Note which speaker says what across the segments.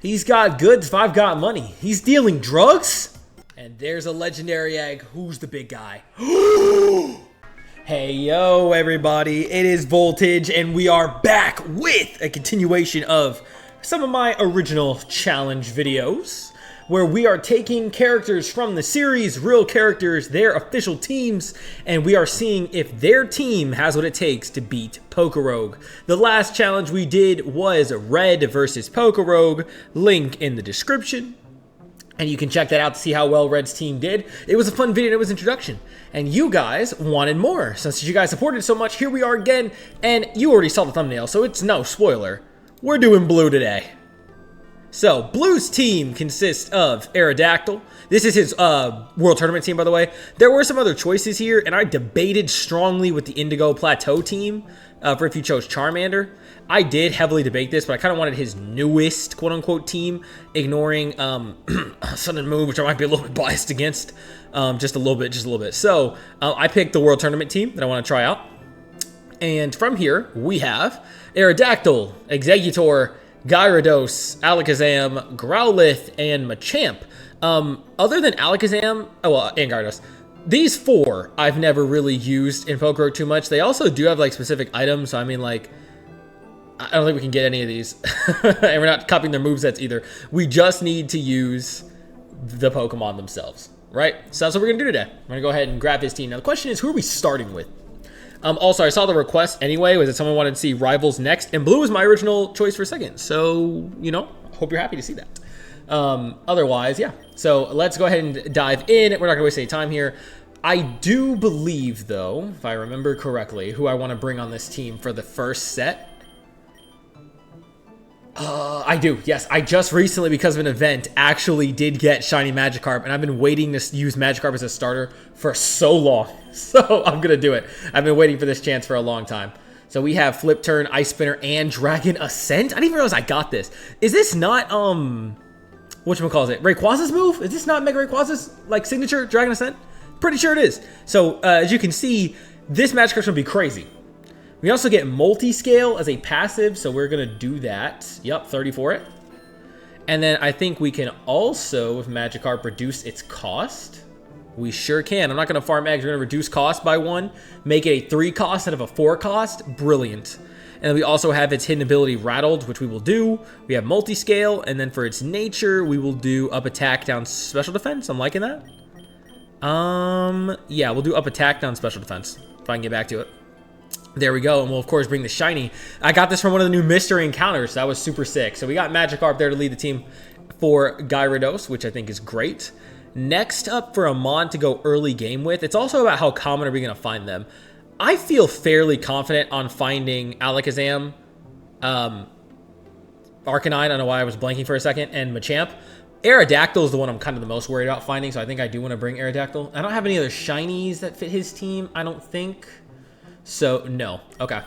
Speaker 1: He's got goods if I've got money. He's dealing drugs? And there's a legendary egg. Who's the big guy? Hey, yo, everybody. It is Voltage, and we are back with a continuation of some of my original challenge videos, where we are taking characters from the series, real characters, their official teams, and we are seeing if their team has what it takes to beat PokeRogue. The last challenge we did was Red versus PokeRogue, link in the description, and you can check that out to see how well Red's team did. It was a fun video, and it was introduction, and you guys wanted more. So since you guys supported so much, here we are again, and you already saw the thumbnail, so it's no spoiler. We're doing blue today. So, Blue's team consists of Aerodactyl. This is his World Tournament team, by the way. There were some other choices here, and I debated strongly with the Indigo Plateau team for if you chose Charmander. I did heavily debate this, but I kind of wanted his newest, quote-unquote, team, ignoring Sun and Moon, which I might be a little bit biased against, just a little bit. So, I picked the World Tournament team that I want to try out. And from here, we have Aerodactyl, Exeggutor, Gyarados, Alakazam, Growlithe, and Machamp. Other than Alakazam, and Gyarados, these four I've never really used in PokeRogue too much. They also do have like specific items, so I mean, like, I don't think we can get any of these. And we're not copying their movesets either. We just need to use the Pokemon themselves, right? So that's what we're gonna do today. I'm gonna go ahead and grab his team. Now the question is, who are we starting with? Also, I saw the request anyway, was that someone wanted to see Rivals next, and Blue was my original choice for second. So, you know, hope you're happy to see that. Otherwise, yeah. So let's go ahead and dive in. We're not gonna waste any time here. I do believe, though, if I remember correctly, who I want to bring on this team for the first set. I do, yes. I just recently, because of an event, actually did get Shiny Magikarp, and I've been waiting to use Magikarp as a starter for so long. So I'm gonna do it. I've been waiting for this chance for a long time. So we have Flip Turn, Ice Spinner, and Dragon Ascent. I didn't even realize I got this. Is this not, whatchamacallit, Rayquaza's move? Is this not Mega Rayquaza's, like, signature Dragon Ascent? Pretty sure it is. So, as you can see, this Magikarp's gonna be crazy. We also get Multi-Scale as a passive, so we're going to do that. Yep, 30 for it. And then I think we can also, with Magikarp, reduce its cost. We sure can. I'm not going to farm eggs. We're going to reduce cost by 1, make it a 3 cost instead of a 4 cost. Brilliant. And then we also have its hidden ability, Rattled, which we will do. We have Multi-Scale, and then for its nature, we will do Up Attack, Down Special Defense. I'm liking that. Yeah, we'll do Up Attack, Down Special Defense, if I can get back to it. There we go, and we'll of course bring the shiny. I got this from one of the new mystery encounters, so that was super sick. So we got Magikarp there to lead the team for Gyarados, which I think is great. Next up for a Mon to go early game with, it's also about how common are we going to find them. I feel fairly confident on finding Alakazam, Arcanine, I don't know why I was blanking for a second, and Machamp. Aerodactyl is the one I'm kind of the most worried about finding, so I think I do want to bring Aerodactyl. I don't have any other shinies that fit his team, I don't think. So, no. Okay.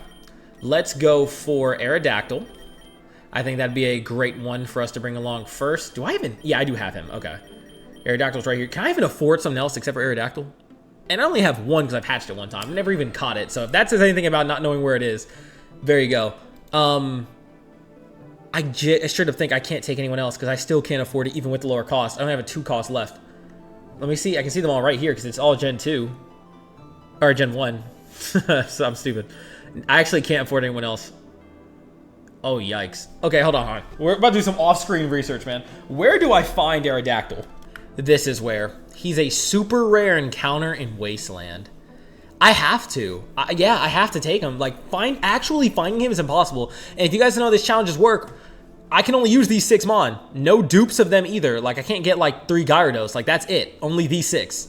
Speaker 1: Let's go for Aerodactyl. I think that'd be a great one for us to bring along first. Do I even... Yeah, I do have him. Okay. Aerodactyl's right here. Can I even afford something else except for Aerodactyl? And I only have one because I've hatched it one time. I've never even caught it. So if that says anything about not knowing where it is, there you go. I straight up think I can't take anyone else because I still can't afford it even with the lower cost. I only have a 2 cost left. Let me see. I can see them all right here because it's all Gen 2. Or Gen 1. So I'm stupid. I actually can't afford anyone else. Oh, yikes. Okay, hold on. We're about to do some off-screen research, man. Where do I find Aerodactyl? This is where. He's a super rare encounter in Wasteland. I have to. Yeah, I have to take him. Like, actually finding him is impossible. And if you guys know how these challenges work, I can only use these 6 Mon. No dupes of them either. Like, I can't get, like, 3 Gyarados. Like, that's it. Only these 6.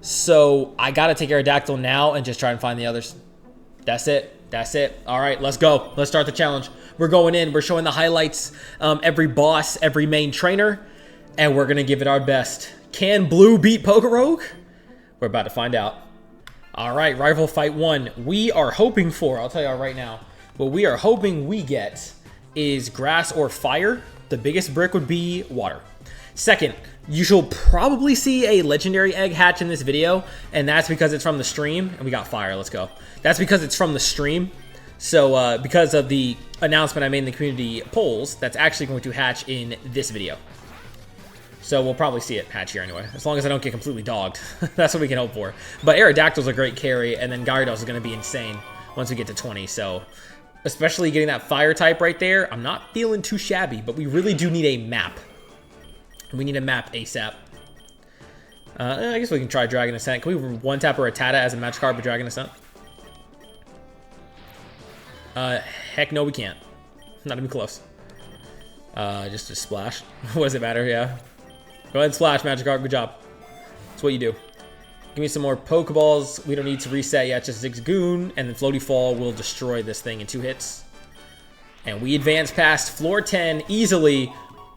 Speaker 1: So I gotta take Aerodactyl now and just try and find the others. That's it. That's it. All right, let's go. Let's start the challenge. We're going in. We're showing the highlights, every boss, every main trainer, and we're gonna give it our best. Can Blue beat PokeRogue? We're about to find out. All right, rival fight 1. We are hoping for, I'll tell you right now, what we are hoping we get is grass or fire. The biggest brick would be water. Second, you shall probably see a legendary egg hatch in this video, and that's because it's from the stream, and we got fire. Let's go. That's because it's from the stream. So because of the announcement I made in the community polls, that's actually going to hatch in this video. So we'll probably see it hatch here anyway, as long as I don't get completely dogged. That's what we can hope for. But Aerodactyl's a great carry, and then Gyarados is going to be insane once we get to 20. So especially getting that fire type right there, I'm not feeling too shabby, but we really do need a map. We need a map ASAP. I guess we can try Dragon Ascent. Can we one-tap or Rattata as a Magikarp with Dragon Ascent? Heck no, we can't. Not even close. Just a splash. What does it matter? Yeah. Go ahead and splash, Magikarp. Good job. That's what you do. Give me some more Pokeballs. We don't need to reset yet. Just Zigzagoon, and then Floaty Fall will destroy this thing in 2 hits. And we advance past floor 10 easily.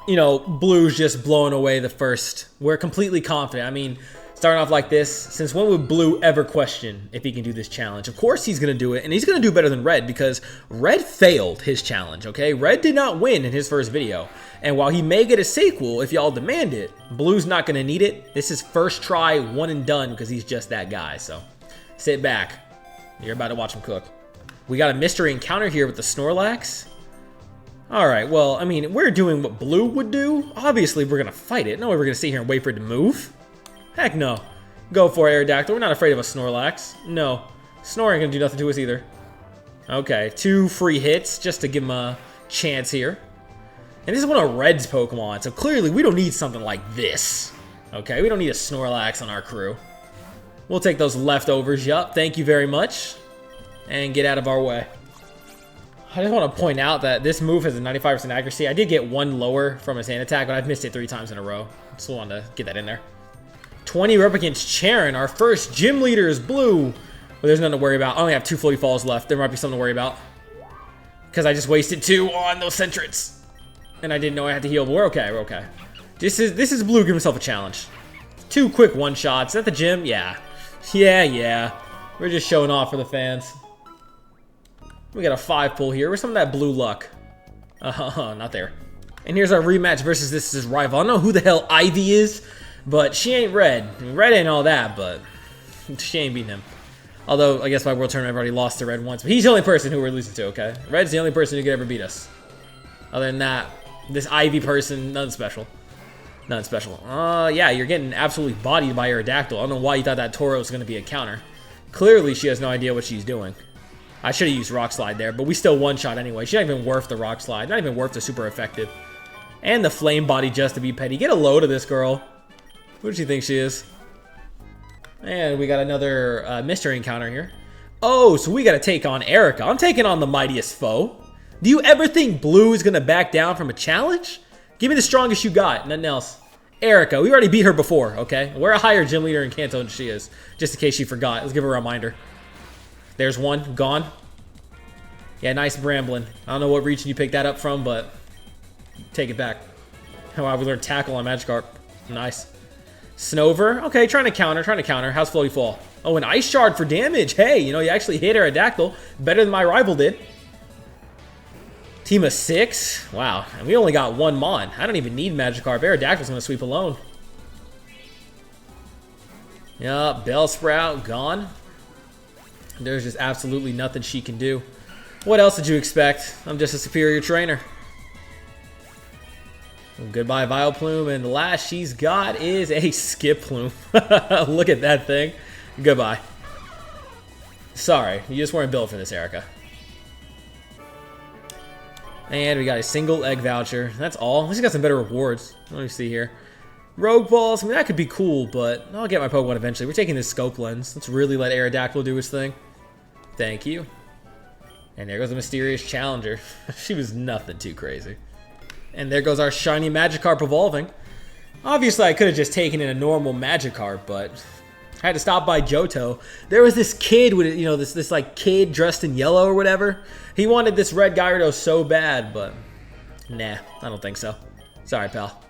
Speaker 1: You know, Blue's just blowing away the first. We're completely confident. I mean, starting off like this, since when would Blue ever question if he can do this challenge? Of course he's going to do it, and he's going to do better than Red because Red failed his challenge, okay? Red did not win in his first video. And while he may get a sequel if y'all demand it, Blue's not going to need it. This is first try, one and done because he's just that guy. So sit back. You're about to watch him cook. We got a mystery encounter here with the Snorlax. Alright, well, I mean, we're doing what Blue would do. Obviously, we're going to fight it. No way we're going to sit here and wait for it to move. Heck no. Go for it, Aerodactyl. We're not afraid of a Snorlax. No. Snore ain't going to do nothing to us either. Okay, 2 free hits just to give him a chance here. And this is one of Red's Pokemon, so clearly we don't need something like this. Okay, we don't need a Snorlax on our crew. We'll take those leftovers, yup. Thank you very much. And get out of our way. I just want to point out that this move has a 95% accuracy. I did get 1 lower from his hand attack, but I've missed it 3 times in a row. Just wanted to get that in there. 20 up against Charon. Our first gym leader is Blue. Well, there's nothing to worry about. I only have 2 Floaty Falls left. There might be something to worry about. Because I just wasted 2 on those Sentrets. And I didn't know I had to heal, but we're okay. We're okay. This is Blue giving himself a challenge. 2 quick one-shots. At the gym? Yeah. Yeah. We're just showing off for the fans. We got a 5 pull here. Where's some of that blue luck? Not there. And here's our rematch versus this is rival. I don't know who the hell Ivy is, but she ain't Red. I mean, Red ain't all that, but she ain't beating him. Although, I guess by World Tournament I've already lost to Red once, but he's the only person who we're losing to, okay? Red's the only person who could ever beat us. Other than that, this Ivy person, nothing special. Nothing special. Yeah, you're getting absolutely bodied by Aerodactyl. I don't know why you thought that Toro was going to be a counter. Clearly, she has no idea what she's doing. I should have used Rock Slide there, but we still one-shot anyway. She's not even worth the Rock Slide. Not even worth the super effective. And the Flame Body just to be petty. Get a load of this girl. Who does she think she is? And we got another mystery encounter here. Oh, so we got to take on Erica. I'm taking on the mightiest foe. Do you ever think Blue is going to back down from a challenge? Give me the strongest you got. Nothing else. Erica. We already beat her before, okay? We're a higher gym leader in Kanto than she is. Just in case she forgot. Let's give her a reminder. There's one. Gone. Yeah, nice Bramblin. I don't know what region you picked that up from, but take it back. Wow, we learned Tackle on Magikarp. Nice. Snover. Okay, trying to counter. How's Floaty Fall? Oh, an Ice Shard for damage. Hey, you know, you actually hit Aerodactyl better than my rival did. Team of 6. Wow, and we only got 1 Mon. I don't even need Magikarp. Aerodactyl's going to sweep alone. Yup, Bellsprout. Gone. There's just absolutely nothing she can do. What else did you expect? I'm just a superior trainer. Well, goodbye, Vileplume. And the last she's got is a Skiploom. Look at that thing. Goodbye. Sorry, you just weren't built for this, Erica. And we got a single egg voucher. That's all. At least we got some better rewards. Let me see here. Rogue Balls. I mean, that could be cool, but I'll get my Pokemon eventually. We're taking this Scope Lens. Let's really let Aerodactyl do his thing. Thank you. And there goes the mysterious challenger. She was nothing too crazy. And there goes our shiny Magikarp evolving. Obviously, I could have just taken in a normal Magikarp, but I had to stop by Johto. There was this kid with, you know, this like kid dressed in yellow or whatever. He wanted this red Gyarados so bad, but nah, I don't think so. Sorry, pal.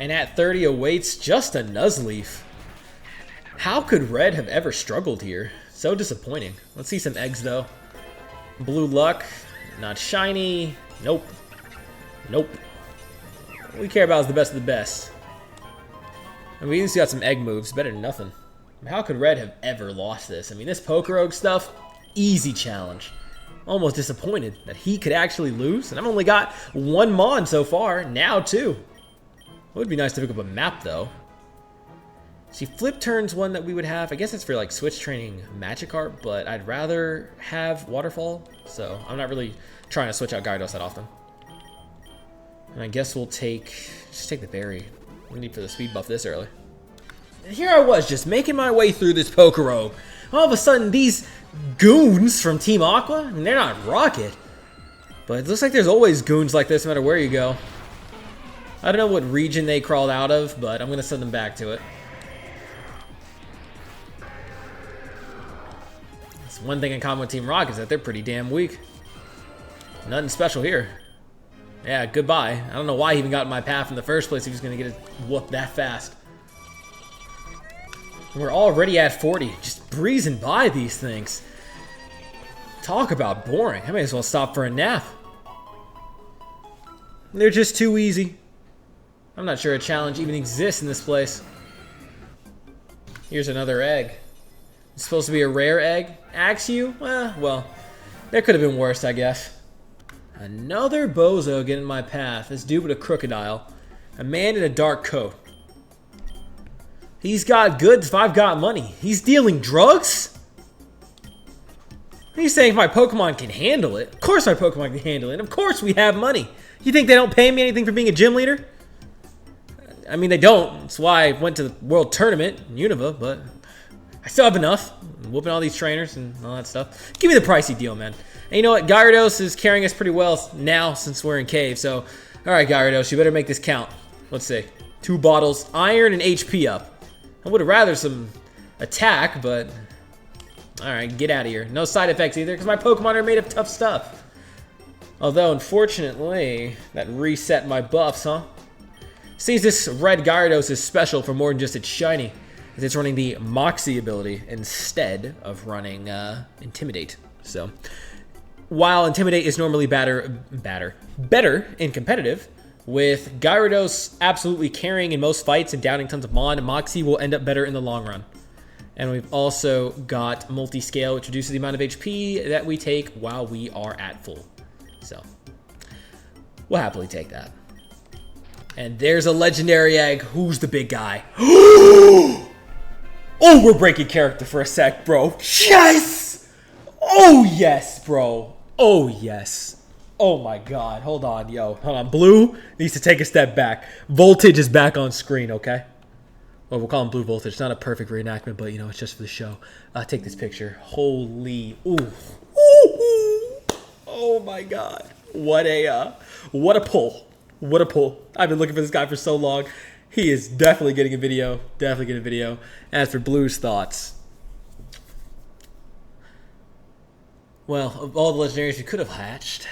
Speaker 1: And at 30 awaits just a Nuzleaf. How could Red have ever struggled here? So disappointing. Let's see some eggs, though. Blue Luck. Not shiny. Nope. Nope. What we care about is the best of the best. And we even got some egg moves. Better than nothing. How could Red have ever lost this? I mean, this PokeRogue stuff, Easy challenge. Almost disappointed that he could actually lose. And I've only got one Mon so far. Now two. It would be nice to pick up a map though. See, Flip Turn's one that we would have. I guess it's for like switch training Magikarp, but I'd rather have Waterfall. So I'm not really trying to switch out Gyarados that often. And I guess we'll just take the berry. No need for the speed buff this early. And here I was just making my way through this PokeRogue. All of a sudden these goons from Team Aqua, and they're not Rocket. But it looks like there's always goons like this no matter where you go. I don't know what region they crawled out of, but I'm going to send them back to it. That's one thing in common with Team Rocket is that they're pretty damn weak. Nothing special here. Yeah, goodbye. I don't know why he even got in my path in the first place if he was going to get it whooped that fast. We're already at 40, just breezing by these things. Talk about boring. I may as well stop for a nap. They're just too easy. I'm not sure a challenge even exists in this place. Here's another egg. It's supposed to be a rare egg. Axew? Well, there could have been worse, I guess. Another bozo getting in my path. This dude with a crocodile. A man in a dark coat. He's got goods if I've got money. He's dealing drugs? He's saying if my Pokemon can handle it. Of course my Pokemon can handle it. And of course we have money. You think they don't pay me anything for being a gym leader? I mean, they don't. That's why I went to the World Tournament in Unova, but I still have enough. I'm whooping all these trainers and all that stuff. Give me the pricey deal, man. And you know what? Gyarados is carrying us pretty well now since we're in cave. So, all right, Gyarados, you better make this count. Let's see. 2 bottles, iron and HP up. I would have rather some attack, but all right, get out of here. No side effects either, because my Pokemon are made of tough stuff. Although, unfortunately, that reset my buffs, huh? Seems this red Gyarados is special for more than just its shiny, as it's running the Moxie ability instead of running Intimidate. So, while Intimidate is normally better in competitive, with Gyarados absolutely carrying in most fights and downing tons of Mon, Moxie will end up better in the long run. And we've also got multi-scale, which reduces the amount of HP that we take while we are at full. So, we'll happily take that. And there's a legendary egg. Who's the big guy? Oh, we're breaking character for a sec, bro. Yes! Oh, yes, bro. Oh, yes. Oh my god, hold on, yo. Hold on, Blue needs to take a step back. Voltage is back on screen, okay? Well, we'll call him Blue Voltage. Not a perfect reenactment, but, you know, it's just for the show. Take this picture. Holy, ooh. Ooh. Oh my god. What a pull. What a pull. I've been looking for this guy for so long. He is definitely getting a video. Definitely getting a video. As for Blue's thoughts. Well, of all the legendaries we could have hatched,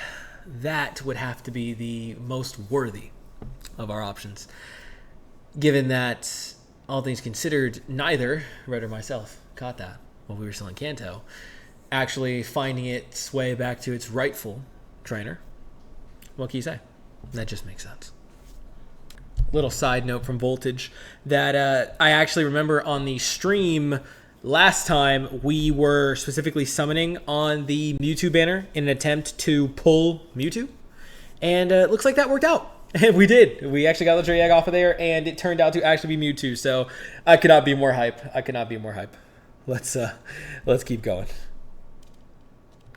Speaker 1: that would have to be the most worthy of our options. Given that, all things considered, neither Red or myself caught that while we were still in Kanto. Actually finding its way back to its rightful trainer. What can you say? That just makes sense. Little side note from Voltage that I actually remember on the stream last time we were specifically summoning on the Mewtwo banner in an attempt to pull Mewtwo. And it looks like that worked out. And we did. We actually got Legendary Egg off of there, and it turned out to actually be Mewtwo. So I could not be more hype. I could not be more hype. Let's keep going.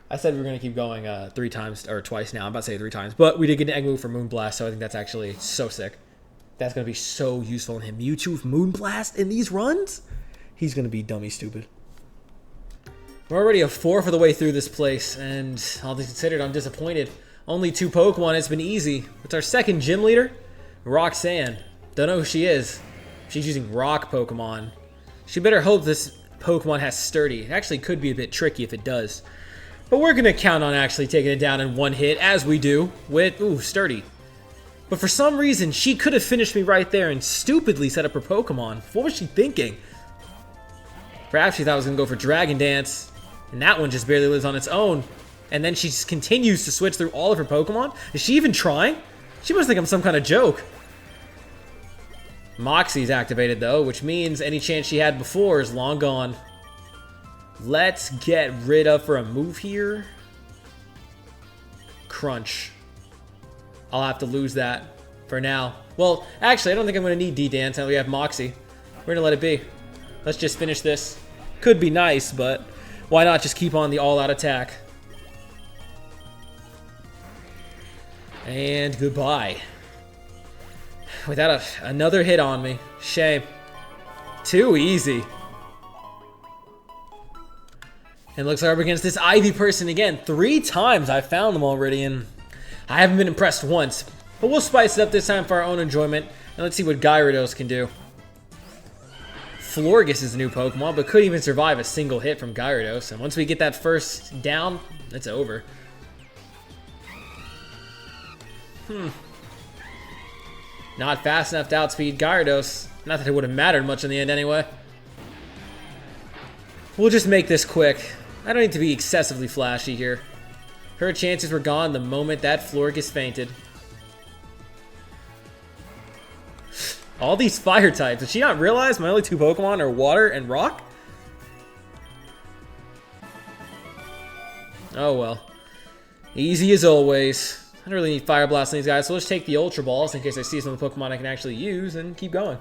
Speaker 1: I said we were going to keep going 3 times, or twice now. I'm about to say 3 times. But we did get an egg move for Moonblast, so I think that's actually so sick. That's going to be so useful in him. Mewtwo with Moonblast in these runs? He's going to be dummy stupid. We're already a 4th of the way through this place, and all things considered, I'm disappointed. Only 2 Pokemon, it's been easy. It's our second gym leader, Roxanne. Don't know who she is. She's using rock Pokemon. She better hope this Pokemon has Sturdy. It actually could be a bit tricky if it does. But we're going to count on actually taking it down in 1 hit, as we do, with, Sturdy. But for some reason, she could have finished me right there and stupidly set up her Pokemon. What was she thinking? Perhaps she thought I was going to go for Dragon Dance, and that one just barely lives on its own. And then she just continues to switch through all of her Pokemon? Is she even trying? She must think I'm some kind of joke. Moxie's activated though, which means any chance she had before is long gone. Let's get rid of for a move here. Crunch. I'll have to lose that for now. Well, actually, I don't think I'm going to need D-Dance now we have Moxie. We're going to let it be. Let's just finish this. Could be nice, but why not just keep on the all-out attack? And goodbye. Without another hit on me. Shame. Too easy. And looks like we're up against this Ivy person again. 3 times I found them already, and I haven't been impressed once. But we'll spice it up this time for our own enjoyment, and let's see what Gyarados can do. Florges is a new Pokemon, but couldn't even survive a single hit from Gyarados. And once we get that first down, it's over. Not fast enough to outspeed Gyarados. Not that it would have mattered much in the end anyway. We'll just make this quick. I don't need to be excessively flashy here. Her chances were gone the moment that Florges fainted. All these fire types. Did she not realize my only 2 Pokemon are water and rock? Oh well. Easy as always. I don't really need Fire Blast on these guys, so let's take the Ultra Balls in case I see some of the Pokemon I can actually use and keep going.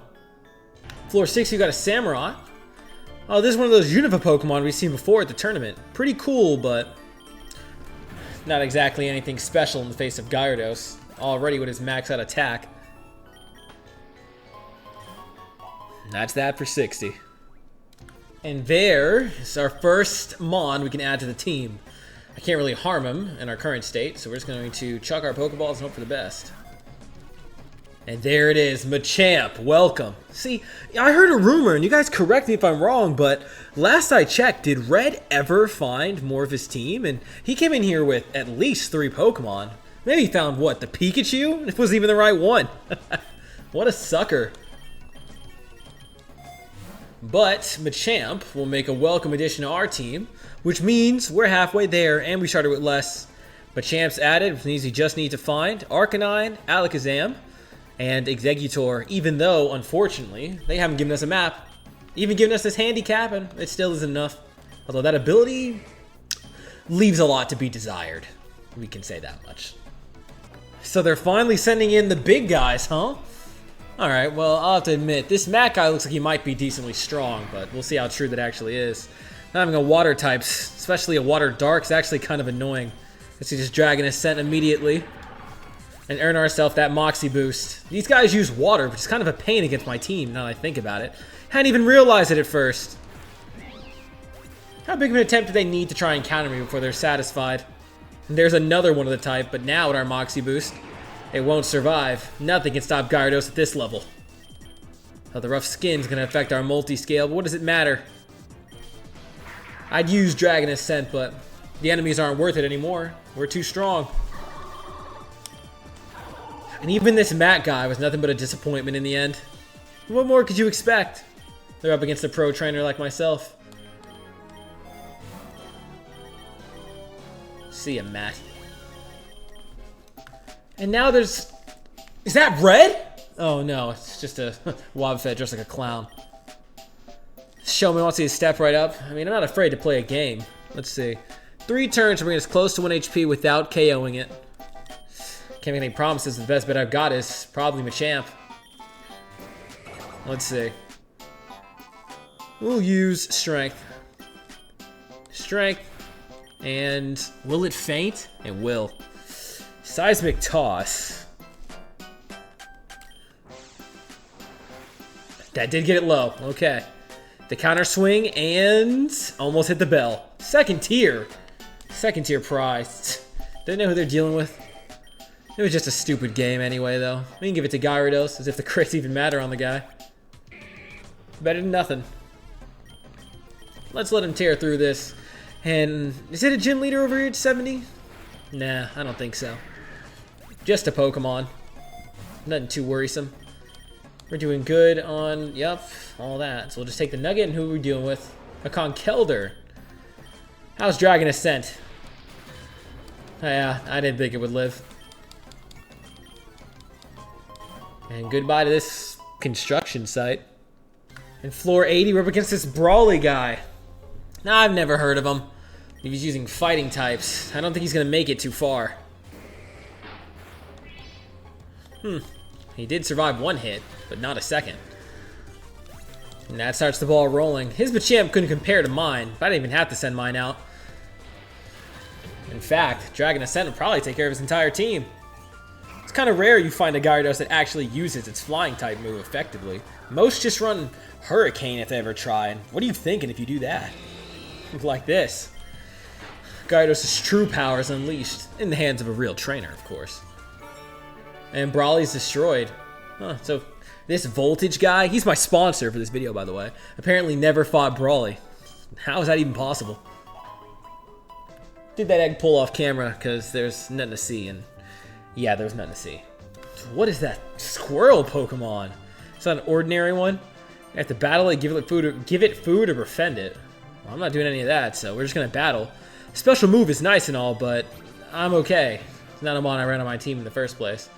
Speaker 1: Floor 6, you got a Samurott. Oh, this is one of those Unova Pokemon we've seen before at the tournament. Pretty cool, but not exactly anything special in the face of Gyarados. Already with his max out attack. That's that for 60. And there is our first Mon we can add to the team. I can't really harm him in our current state, so we're just going to chuck our Pokeballs and hope for the best. And there it is, Machamp, welcome. See, I heard a rumor, and you guys correct me if I'm wrong, but last I checked, did Red ever find more of his team? And he came in here with at least 3 Pokemon. Maybe he found, what, the Pikachu? It wasn't even the right one. What a sucker. But Machamp will make a welcome addition to our team, which means we're halfway there, and we started with less. Machamp's added, which means we just need to find Arcanine, Alakazam, and Exeggutor, even though, unfortunately, they haven't given us a map. Even given us this handicap, and it still isn't enough. Although that ability leaves a lot to be desired. We can say that much. So they're finally sending in the big guys, huh? Alright, well, I'll have to admit, this Matt guy looks like he might be decently strong, but we'll see how true that actually is. Not having a water types, especially a water dark, is actually kind of annoying. Let's see, just Dragon Ascent immediately. And earn ourselves that Moxie boost. These guys use water, which is kind of a pain against my team, now that I think about it. Hadn't even realized it at first. How big of an attempt do they need to try and counter me before they're satisfied? And there's another one of the type, but now with our Moxie boost, it won't survive. Nothing can stop Gyarados at this level. Oh, the rough skin's gonna affect our multi-scale, but what does it matter? I'd use Dragon Ascent, but the enemies aren't worth it anymore. We're too strong. And even this Matt guy was nothing but a disappointment in the end. What more could you expect? They're up against a pro trainer like myself. See ya, Matt. And now there's... Is that Red? Oh no, it's just a Wobbuffet dressed like a clown. Show me wants to step right up. I mean, I'm not afraid to play a game. Let's see. 3 turns to bring us close to 1 HP without KOing it. Can't make any promises. The best bet I've got is probably Machamp. Let's see. We'll use Strength. Strength. And will it faint? It will. Seismic Toss. That did get it low. Okay. The counter swing and almost hit the bell. Second tier. Second tier prize. Don't know who they're dealing with. It was just a stupid game anyway, though. We can give it to Gyarados, as if the crits even matter on the guy. Better than nothing. Let's let him tear through this. And is it a gym leader over here at 70? Nah, I don't think so. Just a Pokemon. Nothing too worrisome. We're doing good on, yep, all that. So we'll just take the Nugget, and who are we dealing with? A Conkeldurr. How's Dragon Ascent? Yeah, I didn't think it would live. And goodbye to this construction site. And floor 80, we're up against this Brawly guy. Nah, I've never heard of him. If he's using fighting types, I don't think he's going to make it too far. He did survive one hit, but not a second. And that starts the ball rolling. His Machamp couldn't compare to mine, but I didn't even have to send mine out. In fact, Dragon Ascent would probably take care of his entire team. It's kind of rare you find a Gyarados that actually uses its flying type move effectively. Most just run Hurricane if they ever try, and what are you thinking if you do that? Like this. Gyarados' true power is unleashed, in the hands of a real trainer, of course. And Brawly's destroyed. So this Voltage guy, he's my sponsor for this video, by the way, apparently never fought Brawly. How is that even possible? Did that egg pull off camera, because there's nothing to see, and yeah, there's nothing to see. What is that squirrel Pokemon? It's not an ordinary one. You have to battle it, give it food, or befriend it. Well, I'm not doing any of that, so we're just gonna battle. Special move is nice and all, but I'm okay. It's not a mon I ran on my team in the first place.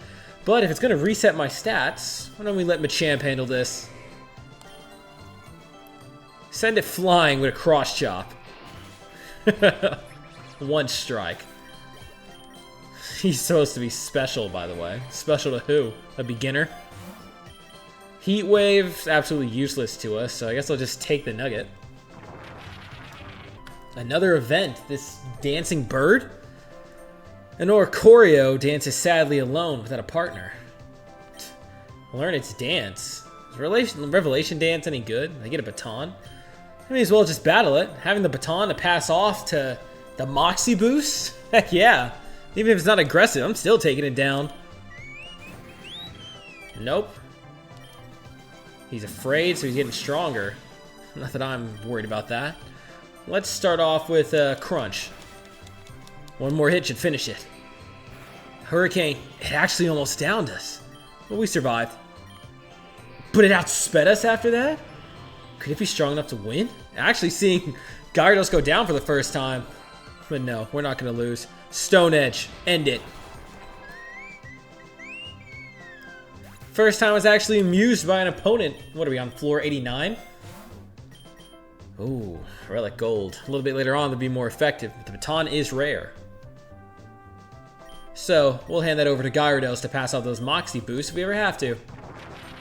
Speaker 1: But if it's gonna reset my stats, why don't we let Machamp handle this? Send it flying with a cross chop. One strike. He's supposed to be special, by the way. Special to who? A beginner? Heat Wave's absolutely useless to us, so I guess I'll just take the nugget. Another event, this dancing bird? An Oricorio dances sadly alone without a partner. Learn its dance. Is Revelation Dance any good? I get a baton? I may as well just battle it. Having the baton to pass off to the Moxie boost? Heck yeah. Even if it's not aggressive, I'm still taking it down. Nope. He's afraid, so he's getting stronger. Not that I'm worried about that. Let's start off with Crunch. One more hit should finish it. Hurricane, it actually almost downed us. But we survived. But it outsped us after that? Could it be strong enough to win? Actually seeing Gyarados go down for the first time. But no, we're not going to lose. Stone Edge, end it. First time I was actually amused by an opponent. What are we on, floor 89? Ooh, Relic Gold. A little bit later on to be more effective, but the baton is rare. So, we'll hand that over to Gyarados to pass off those Moxie boosts if we ever have to.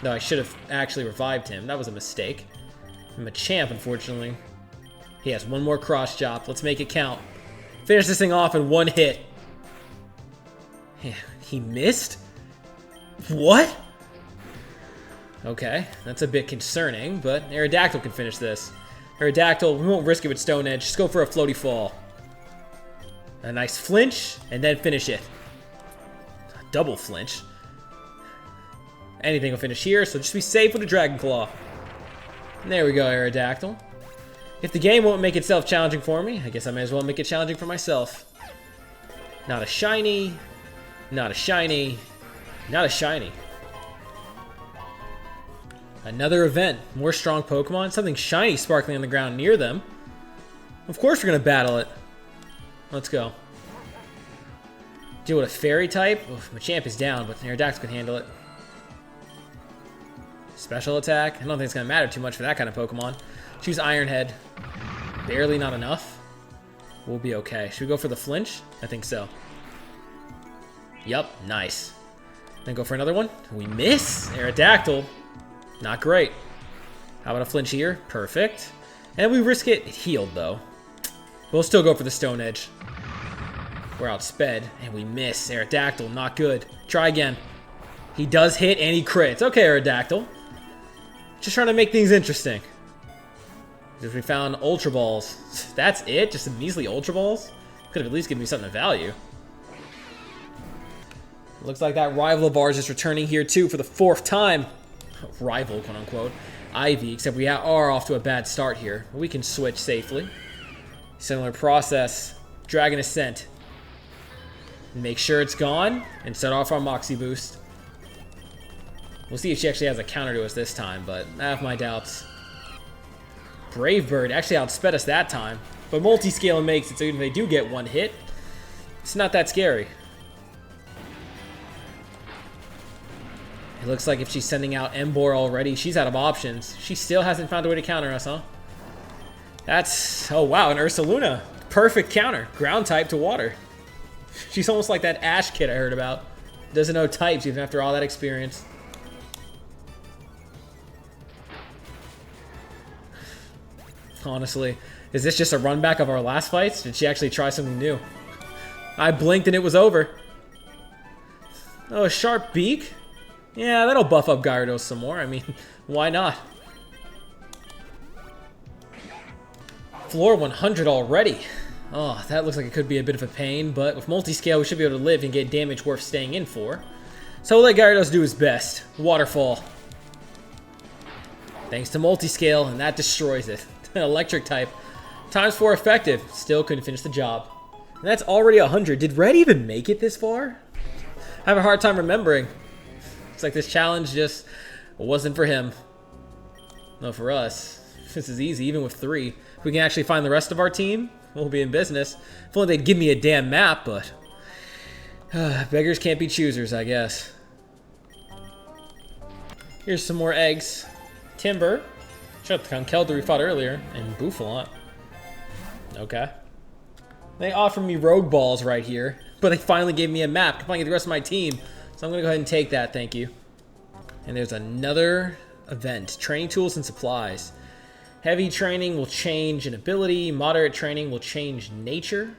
Speaker 1: No, I should have actually revived him. That was a mistake. I'm a champ, unfortunately. He has one more cross chop. Let's make it count. Finish this thing off in one hit. He missed? What? Okay, that's a bit concerning, but Aerodactyl can finish this. Aerodactyl, we won't risk it with Stone Edge. Just go for a floaty fall. A nice flinch, and then finish it. A double flinch. Anything will finish here, so just be safe with a Dragon Claw. And there we go, Aerodactyl. If the game won't make itself challenging for me, I guess I may as well make it challenging for myself. Not a shiny. Not a shiny. Not a shiny. Another event. More strong Pokemon. Something shiny sparkling on the ground near them. Of course we're going to battle it. Let's go. Deal with a Fairy type. Oof, Machamp is down, but Aerodactyl can handle it. Special attack. I don't think it's going to matter too much for that kind of Pokemon. Choose Iron Head. Barely not enough. We'll be okay. Should we go for the flinch? I think so. Yup, nice. Then go for another one. We miss. Aerodactyl. Not great. How about a flinch here? Perfect. And we risk it healed, though. We'll still go for the Stone Edge. We're outsped, and we miss. Aerodactyl, not good. Try again. He does hit, and he crits. Okay, Aerodactyl. Just trying to make things interesting. Because we found Ultra Balls. That's it? Just some measly Ultra Balls? Could have at least given me something of value. Looks like that rival of ours is returning here, too, for the 4th time. Rival, quote-unquote. Ivy, except we are off to a bad start here. We can switch safely. Similar process. Dragon Ascent. Make sure it's gone, and set off our Moxie boost. We'll see if she actually has a counter to us this time, but I have my doubts. Brave Bird actually outsped us that time, but multi-scaling makes it so even if they do get one hit, it's not that scary. It looks like if she's sending out Emboar already, she's out of options. She still hasn't found a way to counter us, huh? Oh wow, an Ursaluna. Perfect counter. Ground type to water. She's almost like that Ash kid I heard about. Doesn't know types even after all that experience. Honestly, is this just a run back of our last fights? Did she actually try something new? I blinked and it was over. Oh, a sharp beak? Yeah, that'll buff up Gyarados some more. I mean, why not? Floor 100 already. Oh, that looks like it could be a bit of a pain, but with multi-scale, we should be able to live and get damage worth staying in for. So we'll let Gyarados do his best. Waterfall. Thanks to multi-scale, and that destroys it. Electric type. ×4 effective. Still couldn't finish the job. And that's already 100. Did Red even make it this far? I have a hard time remembering. It's like this challenge just wasn't for him. No, for us. This is easy, even with 3. If we can actually find the rest of our team, we'll be in business. If only they'd give me a damn map, but... beggars can't be choosers, I guess. Here's some more eggs. Timber. Shut up, the Conkeldurr we fought earlier. And Bouffalot. Okay. They offered me Rogue Balls right here, but they finally gave me a map to play the rest of my team. So I'm going to go ahead and take that, thank you. And there's another event. Training tools and supplies. Heavy training will change in ability. Moderate training will change nature.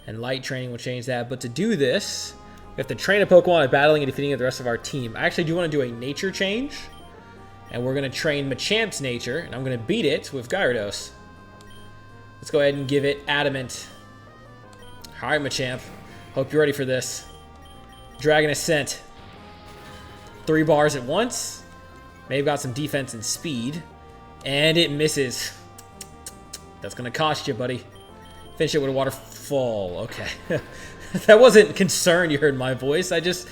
Speaker 1: And light training will change that. But to do this, we have to train a Pokemon at battling and defeating the rest of our team. I actually do want to do a nature change. And we're going to train Machamp's nature. And I'm going to beat it with Gyarados. Let's go ahead and give it Adamant. Alright, Machamp. Hope you're ready for this. Dragon Ascent. 3 bars at once. Maybe got some defense and speed. And it misses. That's going to cost you, buddy. Finish it with a waterfall. Okay. That wasn't concern you heard in my voice. I just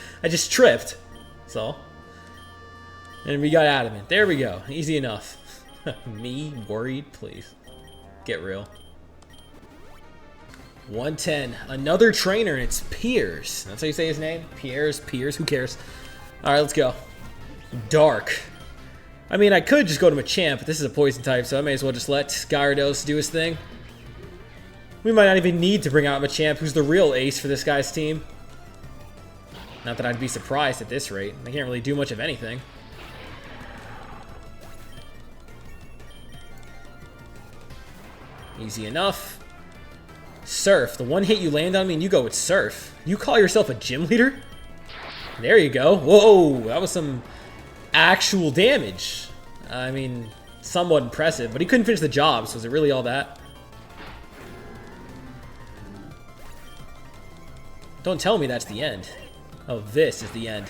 Speaker 1: tripped. So. And we got Adamant. There we go. Easy enough. Me worried? Please. Get real. 110. Another trainer, and it's Piers. That's how you say his name? Piers, who cares? Alright, let's go. Dark. I mean, I could just go to Machamp, but this is a poison type, so I may as well just let Gyarados do his thing. We might not even need to bring out Machamp, who's the real ace for this guy's team. Not that I'd be surprised at this rate. They can't really do much of anything. Easy enough. Surf. The one hit you land on me and you go with Surf. You call yourself a gym leader? There you go. Whoa, that was some actual damage. I mean, somewhat impressive, but he couldn't finish the job, so was it really all that? Don't tell me that's the end. Oh, this is the end.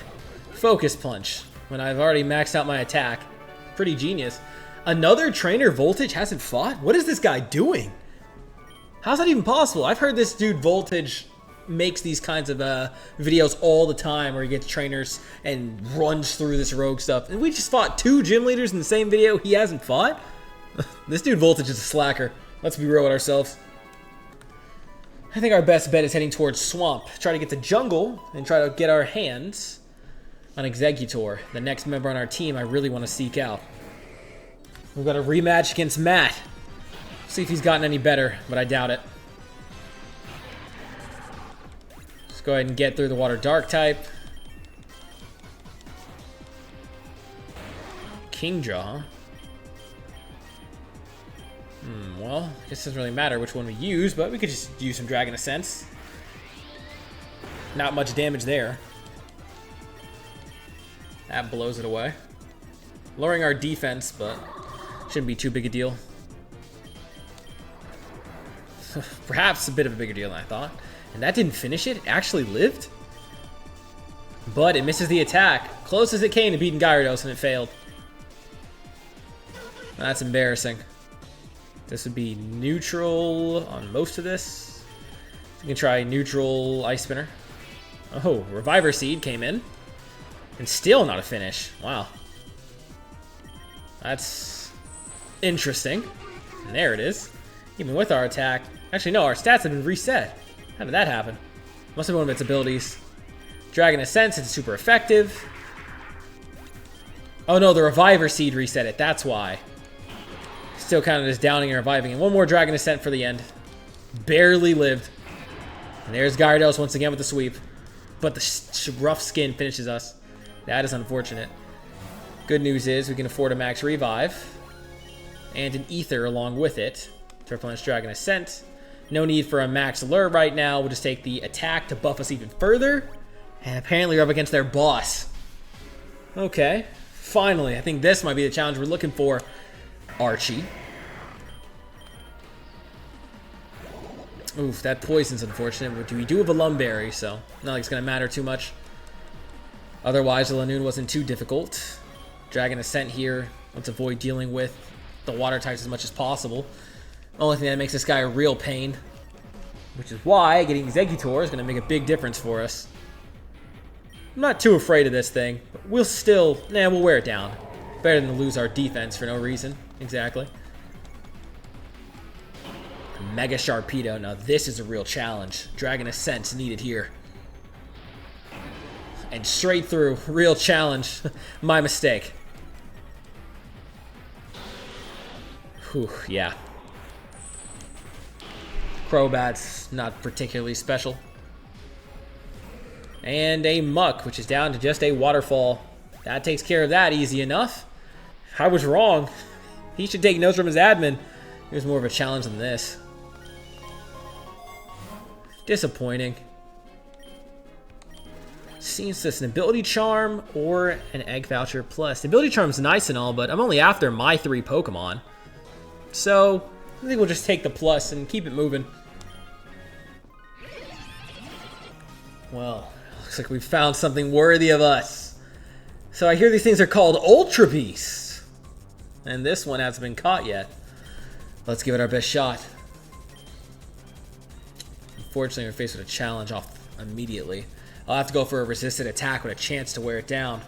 Speaker 1: Focus Punch, when I've already maxed out my attack. Pretty genius. Another trainer Voltage hasn't fought? What is this guy doing? How's that even possible? I've heard this dude Voltage makes these kinds of videos all the time where he gets trainers and runs through this rogue stuff. And we just fought 2 gym leaders in the same video he hasn't fought? This dude Voltage is a slacker. Let's be real with ourselves. I think our best bet is heading towards Swamp. Try to get to Jungle and try to get our hands on Exeggutor, the next member on our team I really want to seek out. We've got a rematch against Matt. See if he's gotten any better, but I doubt it. Let's go ahead and get through the Water Dark type. Kingdraw, huh? Well, I guess it doesn't really matter which one we use, but we could just use some Dragon Ascents. Not much damage there. That blows it away. Lowering our defense, but shouldn't be too big a deal. Perhaps a bit of a bigger deal than I thought. And that didn't finish it? It actually lived? But it misses the attack. Close as it came to beating Gyarados, and it failed. That's embarrassing. This would be neutral on most of this. We can try neutral Ice Spinner. Oh, Reviver Seed came in. And still not a finish. Wow. That's interesting. And there it is. Even with our attack. Actually, no, our stats have been reset. How did that happen? Must have been one of its abilities. Dragon Ascent, it's super effective. Oh no, the Reviver Seed reset it. That's why. Still kind of just downing and reviving. And one more Dragon Ascent for the end. Barely lived. And there's Gyarados once again with the sweep. But the rough skin finishes us. That is unfortunate. Good news is we can afford a max revive. And an ether along with it to replenish Dragon Ascent. No need for a max lure right now. We'll just take the attack to buff us even further. And apparently we're up against their boss. Okay. Finally, I think this might be the challenge we're looking for. Archie. Oof, that poison's unfortunate, but we do have a Lumberry, so not like it's going to matter too much. Otherwise, the Lanoon wasn't too difficult. Dragon Ascent here. Let's avoid dealing with the water types as much as possible. Only thing that makes this guy a real pain. Which is why getting Exeggutor is going to make a big difference for us. I'm not too afraid of this thing, but we'll still... we'll wear it down. Better than to lose our defense for no reason. Exactly. Mega Sharpedo. Now this is a real challenge. Dragon Ascent's needed here. And straight through. Real challenge. My mistake. Whew, yeah. Crobat's not particularly special. And a Muck, which is down to just a Waterfall. That takes care of that easy enough. I was wrong. He should take notes from his admin. It was more of a challenge than this. Disappointing. Seems this an ability charm or an egg voucher plus. The ability charm's nice and all, but I'm only after my 3 Pokemon. So I think we'll just take the plus and keep it moving. Well, looks like we've found something worthy of us. So I hear these things are called Ultra Beasts. And this one hasn't been caught yet. Let's give it our best shot. Unfortunately, we're faced with a challenge off immediately. I'll have to go for a resisted attack with a chance to wear it down.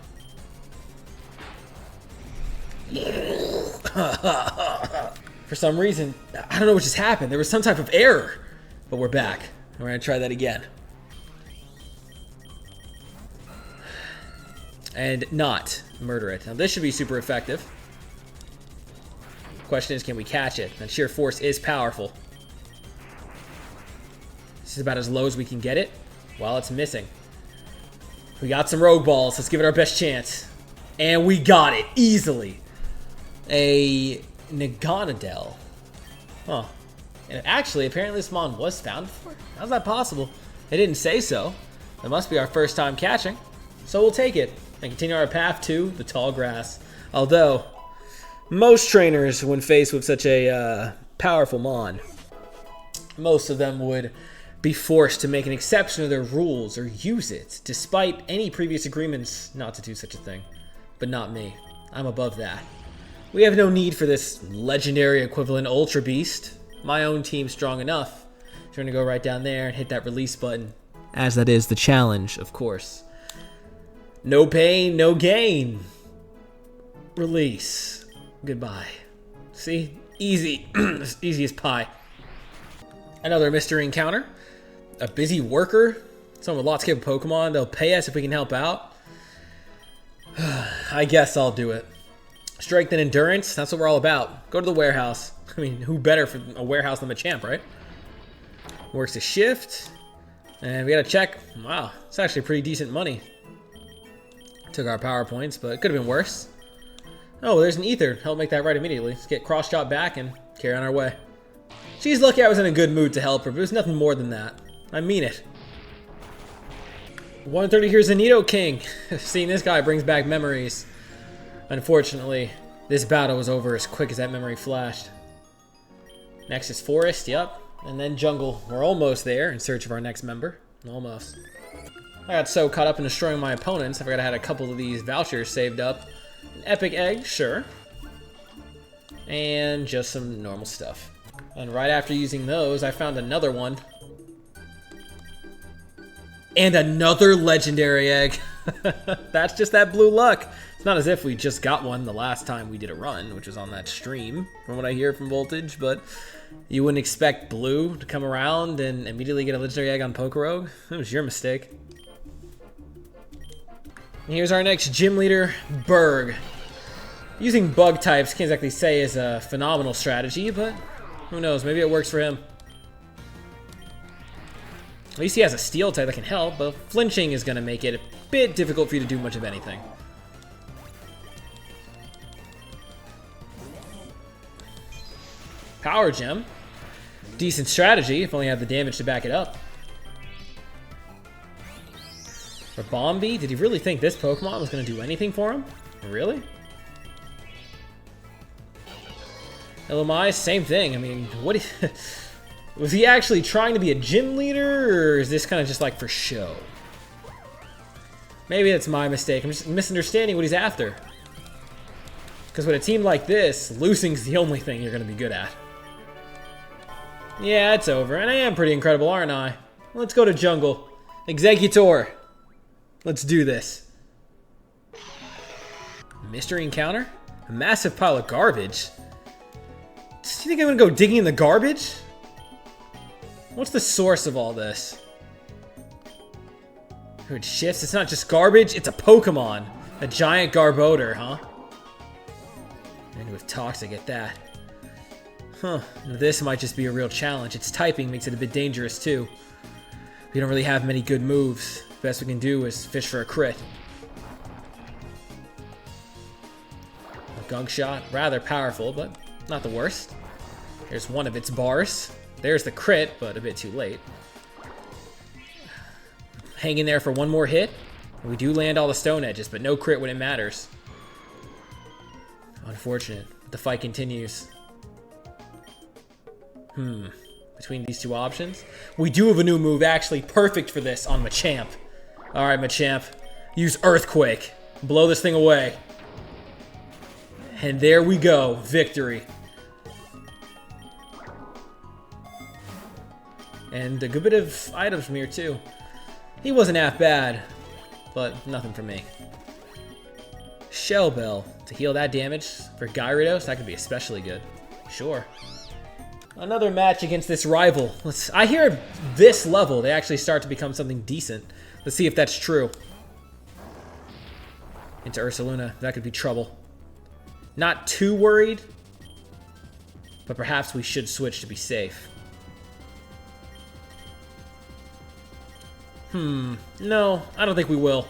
Speaker 1: For some reason, I don't know what just happened. There was some type of error. But we're back. We're going to try that again. And not murder it. Now this should be super effective. Question is, can we catch it? And sheer force is powerful. This is about as low as we can get it. Well, it's missing. We got some Rogue Balls. Let's give it our best chance. And we got it easily. A Naganadel. Huh. And actually, apparently this mon was found before. How's that possible? They didn't say so. It must be our first time catching. So we'll take it and continue our path to the tall grass. Although, most trainers, when faced with such a powerful mon, most of them would be forced to make an exception to their rules or use it, despite any previous agreements not to do such a thing. But not me. I'm above that. We have no need for this legendary equivalent Ultra Beast. My own team's strong enough. I'm going to go right down there and hit that release button. As that is the challenge, of course. No pain, no gain. Release. Goodbye. See? Easy. Easy as pie. Another mystery encounter. A busy worker. Someone with lots of Pokemon. They'll pay us if we can help out. I guess I'll do it. Strength and endurance. That's what we're all about. Go to the warehouse. I mean, who better for a warehouse than Machamp, right? Works a shift. And we gotta check. Wow. It's actually pretty decent money. Took our power points, but it could have been worse. Oh, there's an ether. Help make that right immediately. Let's get cross shot back and carry on our way. She's lucky I was in a good mood to help her, but it was nothing more than that. I mean it. 130, here's a Nidoking. Seeing this guy brings back memories. Unfortunately, this battle was over as quick as that memory flashed. Next is Forest, yep. And then Jungle. We're almost there in search of our next member. Almost. I got so caught up in destroying my opponents, I forgot I had a couple of these vouchers saved up. An epic egg, sure. And just some normal stuff. And right after using those, I found another one. And another legendary egg. That's just that blue luck. It's not as if we just got one the last time we did a run, which was on that stream, from what I hear from Voltage, but you wouldn't expect blue to come around and immediately get a legendary egg on PokeRogue. That was your mistake. And here's our next gym leader, Berg. Using bug types can't exactly say is a phenomenal strategy, but who knows, maybe it works for him. At least he has a steel type that can help, but flinching is going to make it a bit difficult for you to do much of anything. Power Gem. Decent strategy, if only I had the damage to back it up. For Bombi, did he really think this Pokemon was going to do anything for him? Really? LMI, same thing. I mean, what was he actually trying to be a gym leader, or is this kind of just like for show? Maybe that's my mistake. I'm just misunderstanding what he's after. Because with a team like this, losing's the only thing you're going to be good at. Yeah, it's over. And I am pretty incredible, aren't I? Let's go to jungle. Exeggutor. Let's do this. Mystery encounter? A massive pile of garbage? Do you think I'm gonna go digging in the garbage? What's the source of all this? It shifts. It's not just garbage, it's a Pokemon. A giant Garbodor, huh? And with Toxic at that. Huh. This might just be a real challenge. Its typing makes it a bit dangerous too. We don't really have many good moves. Best we can do is fish for a crit. A Gunk Shot, rather powerful, but not the worst. Here's one of its bars. There's the crit, but a bit too late. Hang in there for one more hit. We do land all the stone edges, but no crit when it matters. Unfortunate, but the fight continues. Between these two options, we do have a new move actually perfect for this on Machamp. Alright, Machamp. Use Earthquake. Blow this thing away. And there we go. Victory. And a good bit of items from here too. He wasn't half bad, but nothing for me. Shell Bell. To heal that damage for Gyarados, that could be especially good. Sure. Another match against this rival. I hear at this level they actually start to become something decent. Let's see if that's true. Into Ursaluna. That could be trouble. Not too worried, but perhaps we should switch to be safe. No, I don't think we will.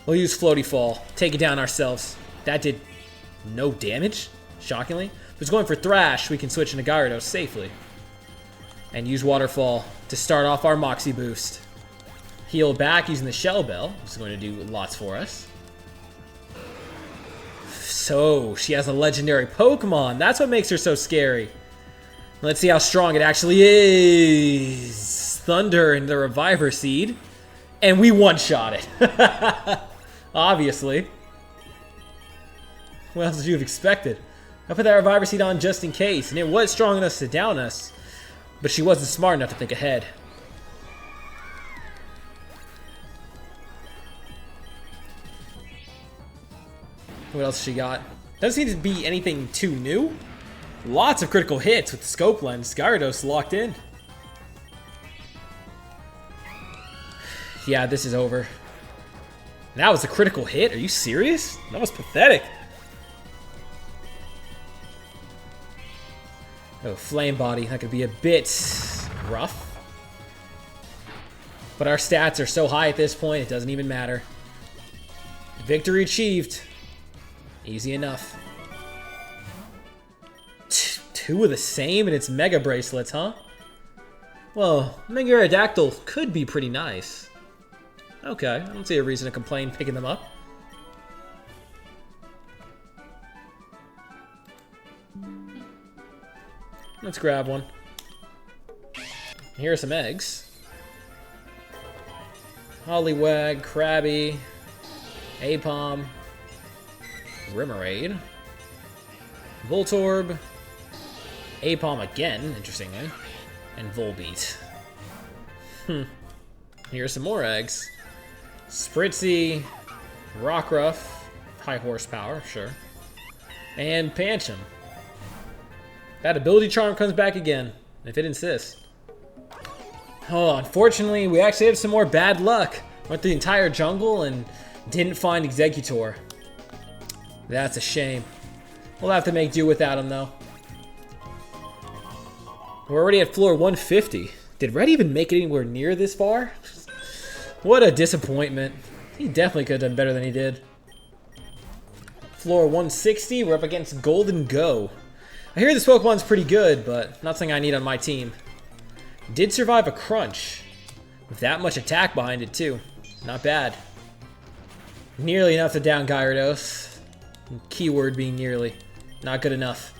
Speaker 1: We'll use Floaty Fall. Take it down ourselves. That did no damage, shockingly. If it's going for Thrash, we can switch into Gyarados safely. And use Waterfall to start off our Moxie boost. Heal back using the Shell Bell, which is going to do lots for us. So, she has a legendary Pokemon. That's what makes her so scary. Let's see how strong it actually is. Thunder and the Reviver Seed. And we one-shot it. Obviously. What else did you have expected? I put that Reviver Seed on just in case, and it was strong enough to down us, but she wasn't smart enough to think ahead. What else she got? Doesn't seem to be anything too new. Lots of critical hits with the Scope Lens. Gyarados locked in. Yeah, this is over. That was a critical hit? Are you serious? That was pathetic. Oh, Flame Body. That could be a bit rough. But our stats are so high at this point, it doesn't even matter. Victory achieved. Easy enough. Two of the same and it's Mega Bracelets, huh? Well, Mega Aerodactyl could be pretty nice. Okay, I don't see a reason to complain picking them up. Let's grab one. Here are some eggs. Hollywag, Krabby, Apom, Remoraid, Voltorb, Apom again, interestingly, and Volbeat. Here are some more eggs. Spritzy, Rockruff, high horsepower, sure, and Pancham. That ability charm comes back again, if it insists. Oh, unfortunately, we actually have some more bad luck. Went the entire jungle and didn't find Exeggutor. That's a shame. We'll have to make do without him, though. We're already at floor 150. Did Red even make it anywhere near this far? What a disappointment. He definitely could have done better than he did. Floor 160, we're up against Golden Go. I hear this Pokemon's pretty good, but not something I need on my team. Did survive a crunch. With that much attack behind it, too. Not bad. Nearly enough to down Gyarados. Keyword being nearly. Not good enough.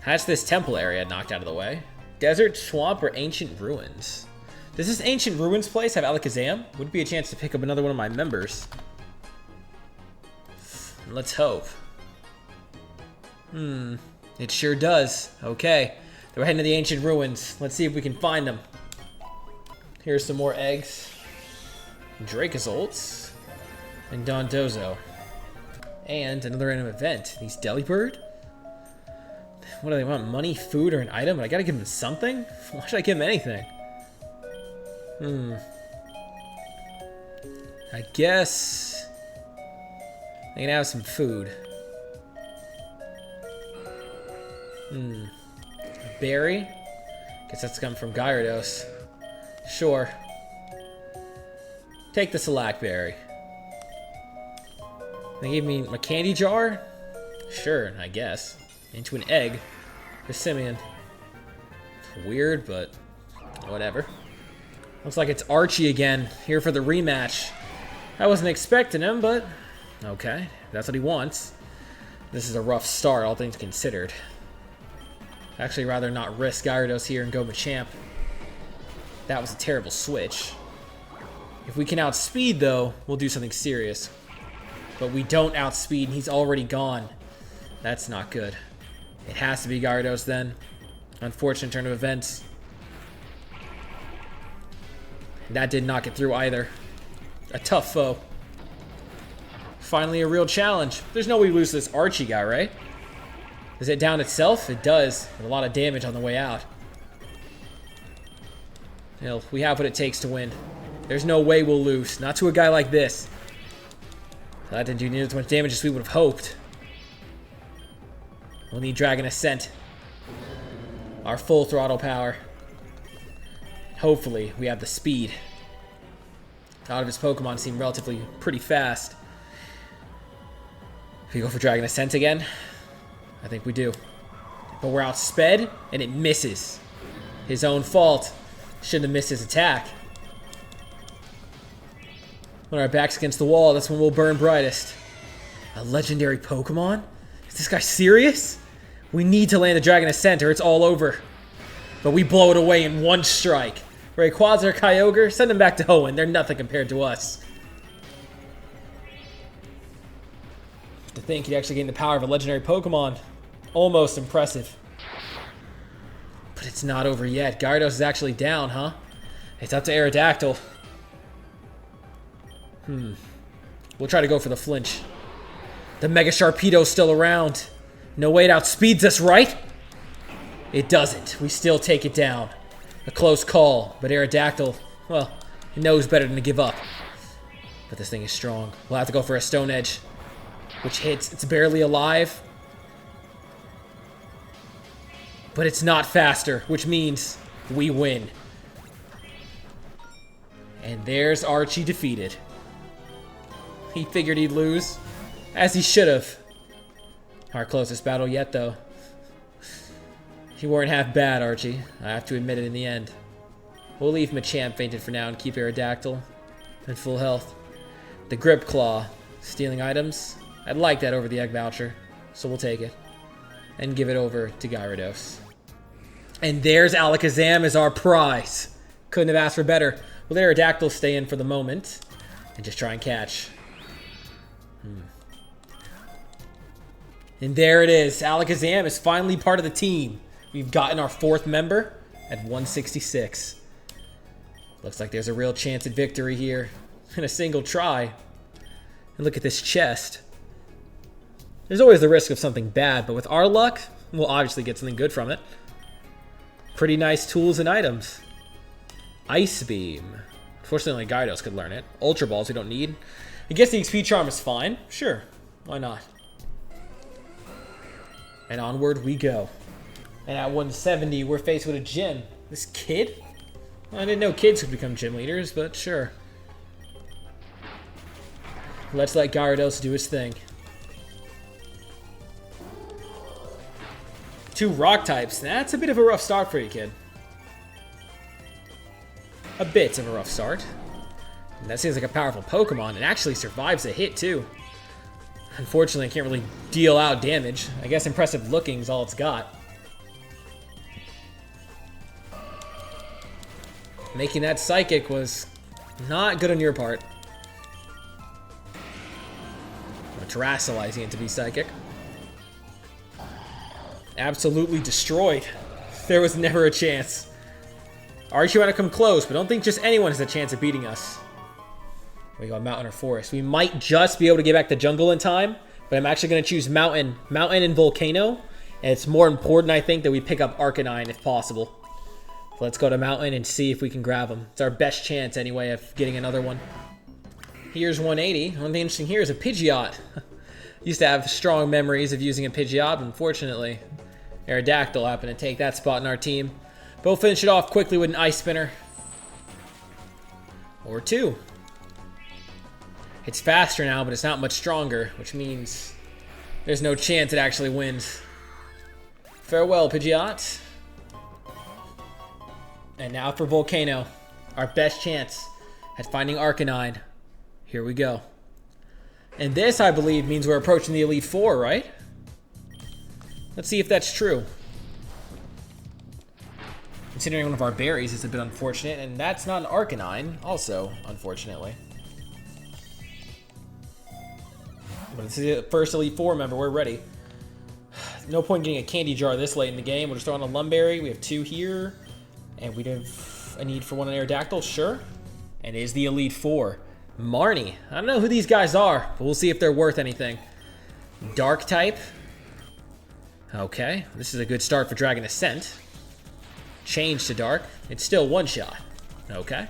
Speaker 1: That's this temple area knocked out of the way. Desert, swamp, or ancient ruins? Does this ancient ruins place have Alakazam? Would be a chance to pick up another one of my members. Let's hope. It sure does. Okay. We're heading to the ancient ruins. Let's see if we can find them. Here's some more eggs. Dracosolts. And Dondozo. And another random event. These Delibird? What do they want? Money, food, or an item? I gotta give them something? Why should I give them anything? I guess they can have some food. A berry? Guess that's coming from Gyarados. Sure. Take the Select Berry. They gave me a candy jar? Sure, I guess. Into an egg. For Simeon. It's weird, but whatever. Looks like it's Archie again, here for the rematch. I wasn't expecting him, but okay, that's what he wants. This is a rough start, all things considered. Actually, rather not risk Gyarados here and go Machamp. That was a terrible switch. If we can outspeed, though, we'll do something serious. But we don't outspeed, and he's already gone. That's not good. It has to be Gyarados, then. Unfortunate turn of events. That did not get through either. A tough foe. Finally a real challenge. There's no way we lose this Archie guy, right? Does it down itself? It does. With a lot of damage on the way out. You know, we have what it takes to win. There's no way we'll lose. Not to a guy like this. That didn't do nearly as much damage as we would have hoped. We'll need Dragon Ascent. Our full throttle power. Hopefully, we have the speed. A lot of his Pokemon seem relatively pretty fast. If we go for Dragon Ascent again, I think we do. But we're outsped, and it misses. His own fault. Shouldn't have missed his attack. When our back's against the wall, that's when we'll burn brightest. A legendary Pokemon? Is this guy serious? We need to land the Dragon Ascent or it's all over. But we blow it away in one strike. Rayquaza or Kyogre, send them back to Hoenn. They're nothing compared to us. To think he'd actually gain the power of a legendary Pokemon. Almost impressive. But it's not over yet. Gyarados is actually down, huh? It's up to Aerodactyl. We'll try to go for the flinch. The Mega Sharpedo's still around. No way it outspeeds us, right? It doesn't. We still take it down. A close call, but Aerodactyl, well, it knows better than to give up. But this thing is strong. We'll have to go for a Stone Edge, which hits. It's barely alive. But it's not faster, which means we win. And there's Archie defeated. He figured he'd lose, as he should have. Our closest battle yet, though. You weren't half bad, Archie. I have to admit it in the end. We'll leave Machamp fainted for now and keep Aerodactyl in full health. The Grip Claw, stealing items. I'd like that over the Egg Voucher, so we'll take it. And give it over to Gyarados. And there's Alakazam as our prize. Couldn't have asked for better. Will Aerodactyl stay in for the moment and just try and catch? And there it is. Alakazam is finally part of the team. We've gotten our 4th member at 166. Looks like there's a real chance at victory here in a single try. And look at this chest. There's always the risk of something bad, but with our luck, we'll obviously get something good from it. Pretty nice tools and items. Ice Beam. Unfortunately, only Gyarados could learn it. Ultra Balls we don't need. I guess the XP Charm is fine. Sure. Why not? And onward we go. And at 170, we're faced with a gym. This kid? Well, I didn't know kids could become gym leaders, but sure. Let's let Gyarados do his thing. 2 rock types. That's a bit of a rough start for you, kid. A bit of a rough start. And that seems like a powerful Pokemon. It actually survives a hit, too. Unfortunately, I can't really deal out damage. I guess impressive looking is all it's got. Making that Psychic was not good on your part. Terrassalizing it to be Psychic. Absolutely destroyed. There was never a chance. Archie want to come close, but don't think just anyone has a chance of beating us. We go mountain or forest. We might just be able to get back to jungle in time, but I'm actually going to choose mountain and volcano. And it's more important, I think, that we pick up Arcanine if possible. So let's go to mountain and see if we can grab him. It's our best chance, anyway, of getting another one. Here's 180. One thing interesting here is a Pidgeot. Used to have strong memories of using a Pidgeot, but unfortunately, Aerodactyl happened to take that spot in our team. But we'll finish it off quickly with an Ice Spinner. Or 2. It's faster now, but it's not much stronger, which means there's no chance it actually wins. Farewell, Pidgeot. And now for Volcano. Our best chance at finding Arcanine. Here we go. And this, I believe, means we're approaching the Elite Four, right? Let's see if that's true. Considering one of our berries is a bit unfortunate, and that's not an Arcanine, also, unfortunately. But it's the first Elite Four member, we're ready. No point getting a candy jar this late in the game. We'll just throw on a Lumberry. We have 2 here. And we'd have a need for one on Aerodactyl, sure. And it is the Elite Four. Marnie. I don't know who these guys are, but we'll see if they're worth anything. Dark type. Okay, this is a good start for Dragon Ascent. Change to Dark. It's still 1-shot. Okay.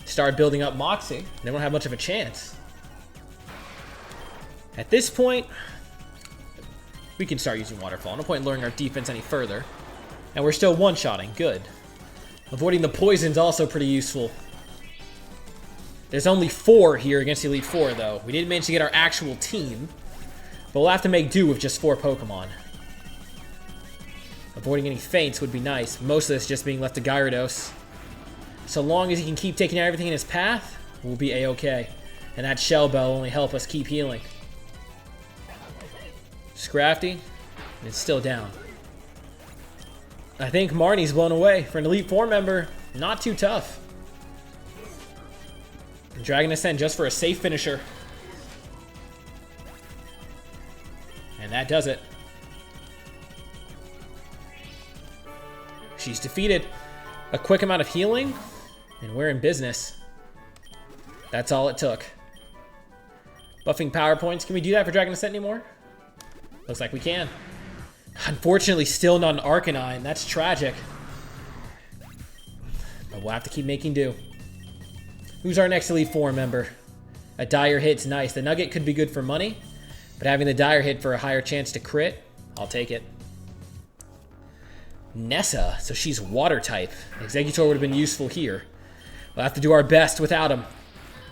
Speaker 1: Start building up Moxie. They won't have much of a chance. At this point, we can start using Waterfall. No point in lowering our defense any further. And we're still 1-shotting. Good. Avoiding the poison's also pretty useful. There's only 4 here against the Elite Four, though. We didn't manage to get our actual team, but we'll have to make do with just 4 Pokemon. Avoiding any feints would be nice. Most of this just being left to Gyarados. So long as he can keep taking out everything in his path, we'll be A-okay. And that Shell Bell will only help us keep healing. Scrafty, it's still down. I think Marnie's blown away. For an Elite Four member, not too tough. Dragon Ascent just for a safe finisher. And that does it. She's defeated. A quick amount of healing, and we're in business. That's all it took. Buffing power points. Can we do that for Dragon Ascent anymore? Looks like we can. Unfortunately, still not an Arcanine. That's tragic. But we'll have to keep making do. Who's our next Elite Four member? A Dire Hit's nice. The Nugget could be good for money, but having the Dire Hit for a higher chance to crit, I'll take it. Nessa, so she's Water type. Exeggutor would have been useful here. We'll have to do our best without him.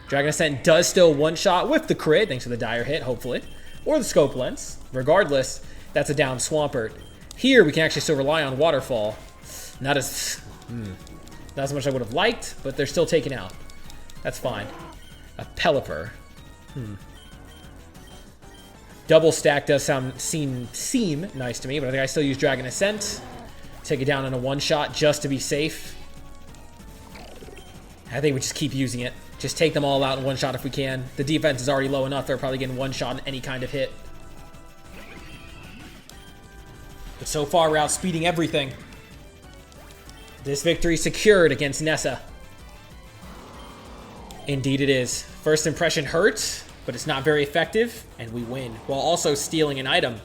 Speaker 1: Dragon Ascent does still 1-shot with the crit, thanks to the Dire Hit, hopefully. Or the Scope Lens. Regardless, that's a down Swampert. Here, we can actually still rely on Waterfall. Not as much as I would have liked, but they're still taken out. That's fine. A Pelipper. Double stack does seem nice to me, but I think I still use Dragon Ascent. Take it down in a 1-shot just to be safe. I think we just keep using it. Just take them all out in 1-shot if we can. The defense is already low enough. They're probably getting 1-shot on any kind of hit. But so far, we're outspeeding everything. This victory secured against Nessa. Indeed it is. First impression hurts, but it's not very effective, and we win, while also stealing an item.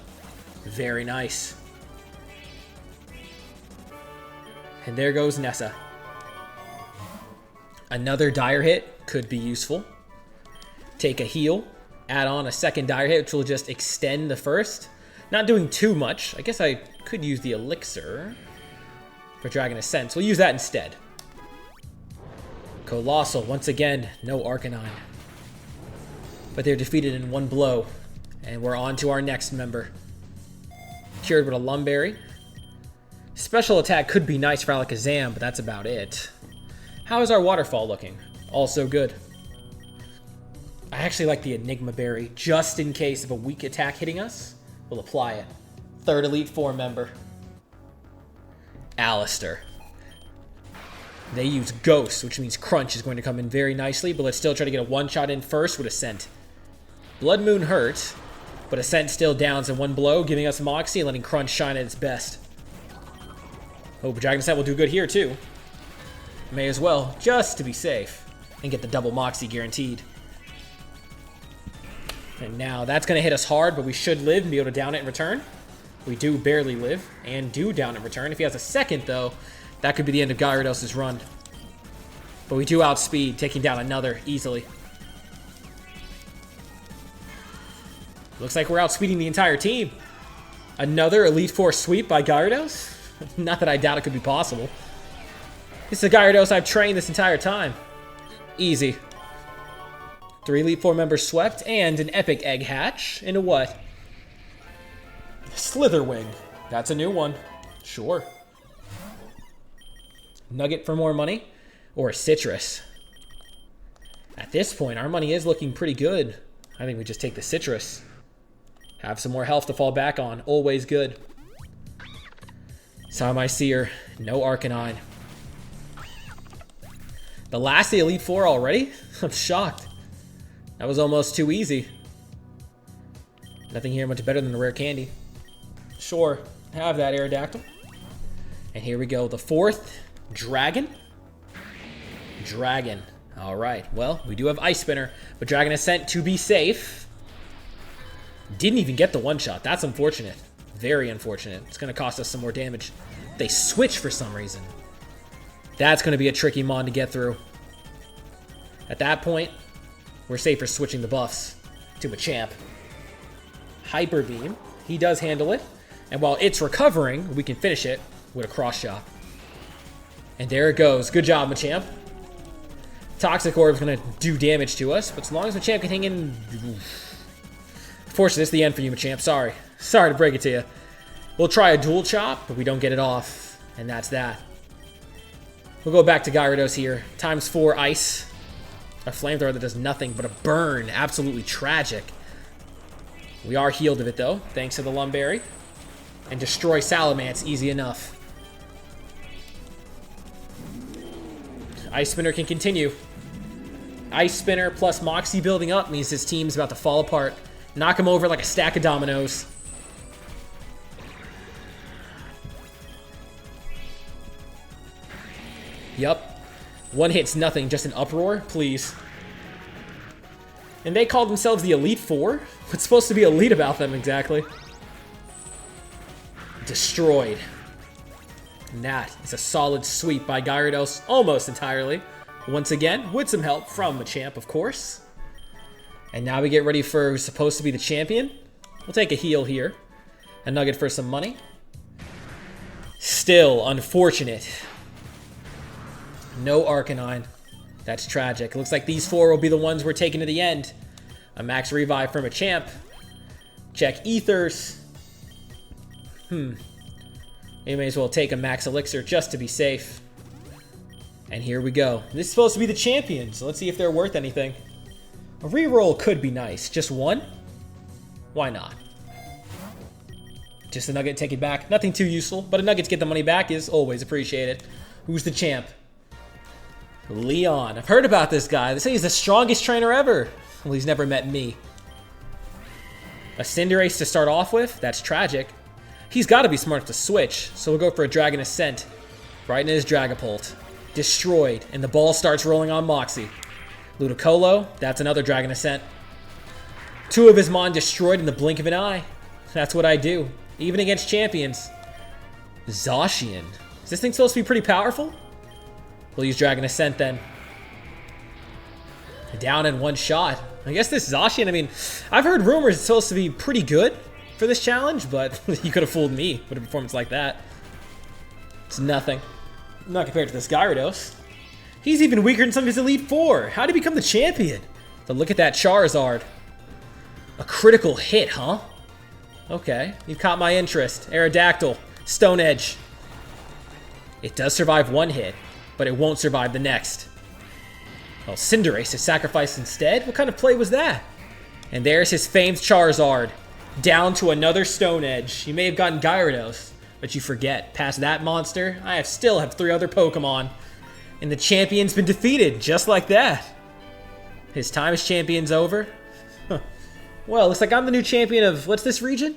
Speaker 1: Very nice. And there goes Nessa. Another Dire Hit could be useful. Take a heal. add on a second dire hit, which will just extend the first. Not doing too much. I guess I could use the elixir for Dragon Ascent. So we'll use that instead. Colossal, once again, no Arcanine. But they're defeated in one blow. And we're on to our next member. Cured with a Lumberry. Special attack could be nice for Alakazam, but that's about it. How is our waterfall looking? Also good. I actually like the Enigma Berry, just in case of a weak attack hitting us. We'll apply it. Third Elite Four member. Alistair. They use Ghost, which means Crunch is going to come in very nicely, but let's still try to get a one-shot in first with Ascent. Blood Moon hurt, but Ascent still downs in one blow, giving us Moxie and letting Crunch shine at its best. Hope Dragon Ascent will do good here, too. May as well, just to be safe, and get the double Moxie guaranteed. And now, that's going to hit us hard, but we should live and be able to down it in return. We do barely live, and do down in return. If he has a second, though, that could be the end of Gyarados' run. But we do outspeed, taking down another easily. Looks like we're outspeeding the entire team. Another Elite Four sweep by Gyarados? Not that I doubt it could be possible. It's the Gyarados I've trained this entire time. Easy. 3 Elite Four members swept, and an epic egg hatch into what? Slitherwing. That's a new one. Sure. Nugget for more money, or a Citrus. At this point, our money is looking pretty good. I think we just take the Citrus. Have some more health to fall back on. Always good. Semi-Seer. No Arcanine. The last of the Elite Four already? I'm shocked. That was almost too easy. Nothing here much better than the rare candy. Sure, have that Aerodactyl. And here we go. The fourth Dragon. Dragon. All right. Well, we do have Ice Spinner, but Dragon Ascent to be safe. Didn't even get the one-shot. That's unfortunate. Very unfortunate. It's going to cost us some more damage. They switch for some reason. That's going to be a tricky mon to get through. At that point, we're safe for switching the buffs to Machamp. Hyper Beam. He does handle it. And while it's recovering, we can finish it with a Cross Chop. And there it goes. Good job, Machamp. Toxic Orb is going to do damage to us, but as long as Machamp can hang in... Unfortunately, this is the end for you, Machamp. Sorry. Sorry to break it to you. We'll try a Dual Chop, but we don't get it off. And that's that. We'll go back to Gyarados here. Times 4 Ice. A Flamethrower that does nothing but a burn. Absolutely tragic. We are healed of it, though, thanks to the Lumberry. And destroy Salamence easy enough. Ice Spinner can continue. Ice Spinner plus Moxie building up means his team's about to fall apart. Knock him over like a stack of dominoes. Yup. One hit's nothing, just an uproar, please. And they call themselves the Elite Four? What's supposed to be elite about them exactly? Destroyed. And that is a solid sweep by Gyarados almost entirely. Once again, with some help from Machamp, of course. And now we get ready for who's supposed to be the champion. We'll take a heal here. A nugget for some money. Still unfortunate. No Arcanine. That's tragic. Looks like these 4 will be the ones we're taking to the end. A max revive from Machamp. Check Ethers. You may as well take a max elixir just to be safe. And here we go. This is supposed to be the champion, so let's see if they're worth anything. A reroll could be nice. Just one? Why not? Just a nugget, take it back. Nothing too useful, but a nugget to get the money back is always appreciated. Who's the champ? Leon. I've heard about this guy. They say he's the strongest trainer ever. Well, he's never met me. A Cinderace to start off with? That's tragic. He's got to be smart to switch, so we'll go for a Dragon Ascent. Right in his Dragapult. Destroyed, and the ball starts rolling on Moxie. Ludicolo, that's another Dragon Ascent. 2 of his Mon destroyed in the blink of an eye. That's what I do, even against champions. Zacian. Is this thing supposed to be pretty powerful? We'll use Dragon Ascent then. Down in one shot. I guess this Zacian, I mean, I've heard rumors it's supposed to be pretty good for this challenge, but you could have fooled me with a performance like that. It's nothing. Not compared to this Gyarados. He's even weaker than some of his Elite Four. How did he become the champion? So look at that Charizard. A critical hit, huh? Okay, you've caught my interest. Aerodactyl, Stone Edge. It does survive one hit, but it won't survive the next. Well, Cinderace is sacrificed instead? What kind of play was that? And there's his famed Charizard. Down to another Stone Edge. You may have gotten Gyarados, but you forget. Past that monster, I still have 3 other Pokemon. And the champion's been defeated, just like that. His time as champion's over. Huh. Well, looks like I'm the new champion of, what's this region?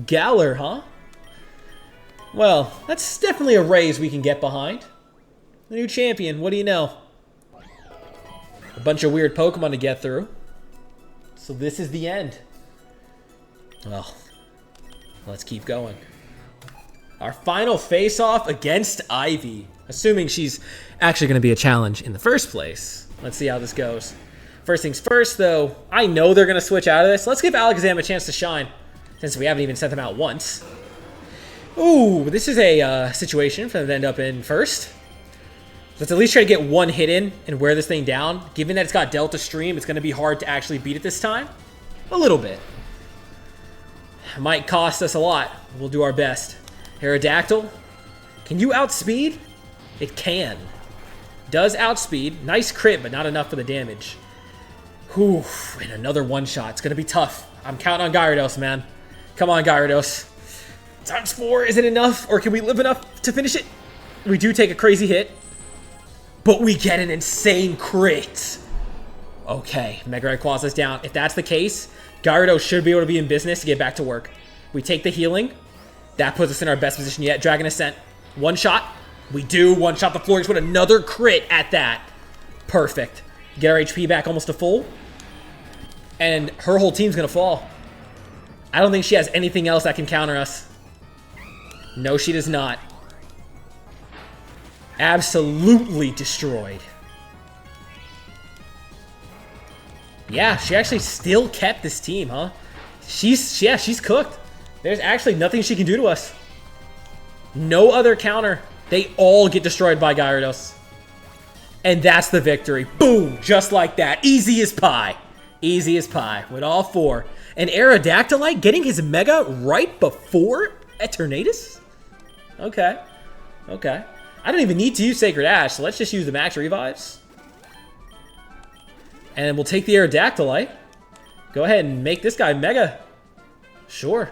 Speaker 1: Galar, huh? Well, that's definitely a raise we can get behind. The new champion, what do you know? A bunch of weird Pokemon to get through. So this is the end. Well, let's keep going. Our final face-off against Ivy. Assuming she's actually going to be a challenge in the first place. Let's see how this goes. First things first, though, I know they're going to switch out of this. Let's give Alakazam a chance to shine, since we haven't even sent them out once. Ooh, this is a situation for them to end up in first. Let's at least try to get one hit in and wear this thing down. Given that it's got Delta Stream, it's going to be hard to actually beat it this time. A little bit. It might cost us a lot. We'll do our best. Aerodactyl. Can you outspeed? It can. Does outspeed. Nice crit, but not enough for the damage. Whew. And another one-shot. It's going to be tough. I'm counting on Gyarados, man. Come on, Gyarados. ×4. Is it enough? Or can we live enough to finish it? We do take a crazy hit. But we get an insane crit. Okay, Mega Rayquaza's down. If that's the case, Gyarados should be able to be in business to get back to work. We take the healing. That puts us in our best position yet. Dragon Ascent. One shot. We do one shot the floor with another crit at that. Perfect. Get our HP back almost to full. And her whole team's going to fall. I don't think she has anything else that can counter us. No, she does not. Absolutely destroyed. Yeah, she actually still kept this team, huh? She's cooked. There's actually nothing she can do to us. No other counter. They all get destroyed by Gyarados. And that's the victory. Boom! Just like that. Easy as pie. Easy as pie. With all 4. And Aerodactylite getting his Mega right before Eternatus? Okay. Okay. I don't even need to use Sacred Ash, so let's just use the Max Revives. And we'll take the Aerodactylite. Go ahead and make this guy Mega. Sure.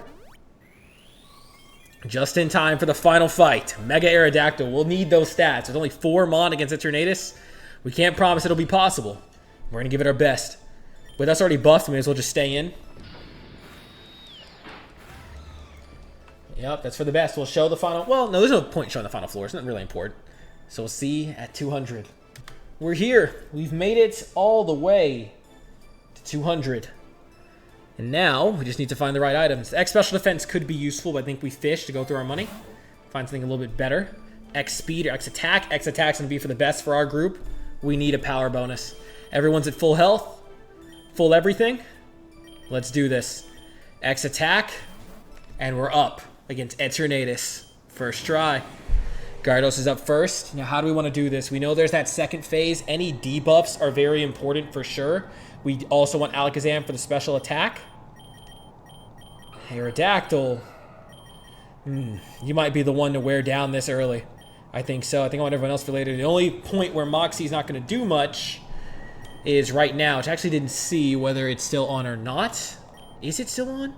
Speaker 1: Just in time for the final fight. Mega Aerodactyl. We'll need those stats. There's only 4 Mon against Eternatus. We can't promise it'll be possible. We're going to give it our best. With us already buffed, we may as well just stay in. Yep, that's for the best. We'll show the final... Well, no, there's no point showing the final floor. It's not really important. So we'll see at 200. We're here. We've made it all the way to 200. And now, we just need to find the right items. X Special Defense could be useful, but I think we fish to go through our money. Find something a little bit better. X Speed or X Attack. X Attack's going to be for the best for our group. We need a power bonus. Everyone's at full health. Full everything. Let's do this. X Attack. And we're up against Eternatus. First try. Gyarados is up first. Now, how do we want to do this? We know there's that second phase. Any debuffs are very important for sure. We also want Alakazam for the special attack. Aerodactyl. You might be the one to wear down this early. I think so. I think I want everyone else for later. The only point where Moxie's not going to do much is right now, which I actually didn't see whether it's still on or not. Is it still on?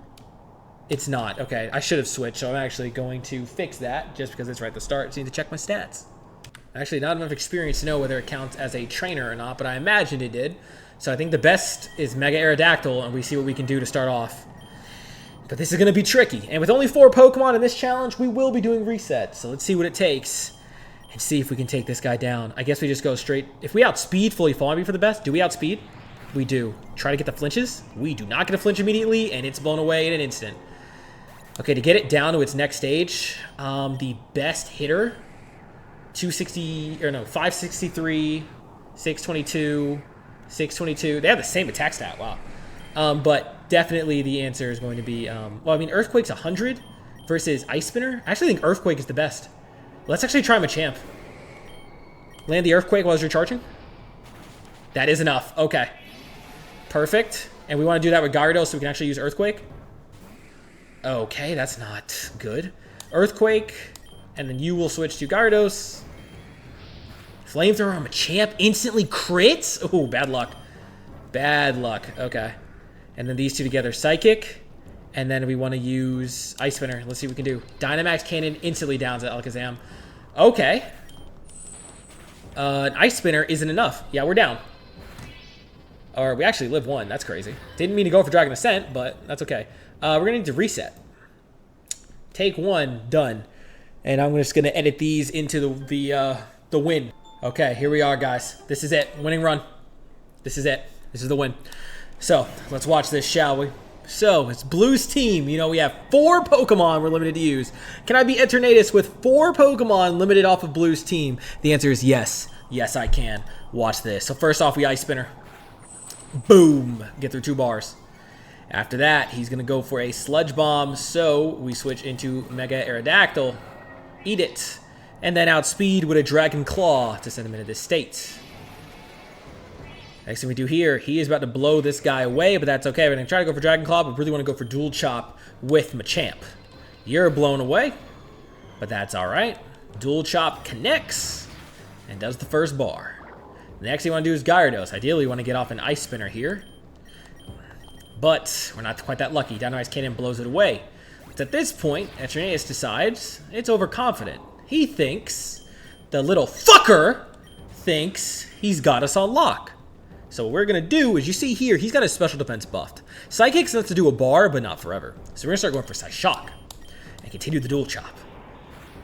Speaker 1: It's not. Okay, I should have switched, so I'm actually going to fix that just because it's right at the start. So I need to check my stats. Actually, not enough experience to know whether it counts as a trainer or not, but I imagined it did. So I think the best is Mega Aerodactyl, and we see what we can do to start off. But this is going to be tricky. And with only 4 Pokemon in this challenge, we will be doing resets. So let's see what it takes and see if we can take this guy down. I guess we just go straight. If we outspeed Fully Fallen for the best, do we outspeed? We do. Try to get the flinches. We do not get a flinch immediately, and it's blown away in an instant. Okay, to get it down to its next stage, the best hitter, 563, 622, 622. They have the same attack stat. Wow. But definitely the answer is going to be, well, I mean, Earthquake's 100 versus Ice Spinner. I actually think Earthquake is the best. Let's actually try Machamp. Land the Earthquake while it's recharging. That is enough. Okay. Perfect. And we want to do that with Gyarados so we can actually use Earthquake. Okay, that's not good. Earthquake. And then you will switch to Gyarados. Flamethrower on Machamp. Instantly crits? Oh, bad luck. Bad luck. Okay. And then these two together. Psychic. And then we want to use Ice Spinner. Let's see what we can do. Dynamax Cannon instantly downs at Alakazam. Okay. Ice Spinner isn't enough. Yeah, we're down. Or we actually live one. That's crazy. Didn't mean to go for Dragon Ascent, but that's okay. We're going to need to reset. Take one. Done. And I'm just going to edit these into the win. Okay, here we are, guys. This is it. Winning run. This is it. This is the win. So, let's watch this, shall we? So, it's Blue's team. You know, we have 4 Pokemon we're limited to use. Can I be Eternatus with 4 Pokemon limited off of Blue's team? The answer is yes. Yes, I can. Watch this. So, first off, we Ice Spinner. Boom. Get through 2 bars. After that, he's going to go for a Sludge Bomb. So, we switch into Mega Aerodactyl. Eat it. And then outspeed with a Dragon Claw to send him into this state. Next thing we do here, he is about to blow this guy away, but that's okay. We're going to try to go for Dragon Claw, but really want to go for Dual Chop with Machamp. You're blown away, but that's all right. Dual Chop connects and does the first bar. Next thing you want to do is Gyarados. Ideally, you want to get off an Ice Spinner here, but we're not quite that lucky. Dynamax Cannon blows it away. But at this point, Eternatus decides it's overconfident. He thinks, the little fucker thinks he's got us on lock. So what we're going to do is, you see here, he's got his special defense buffed. Psychic's enough to do a bar, but not forever. So we're going to start going for Psyshock and continue the Dual Chop.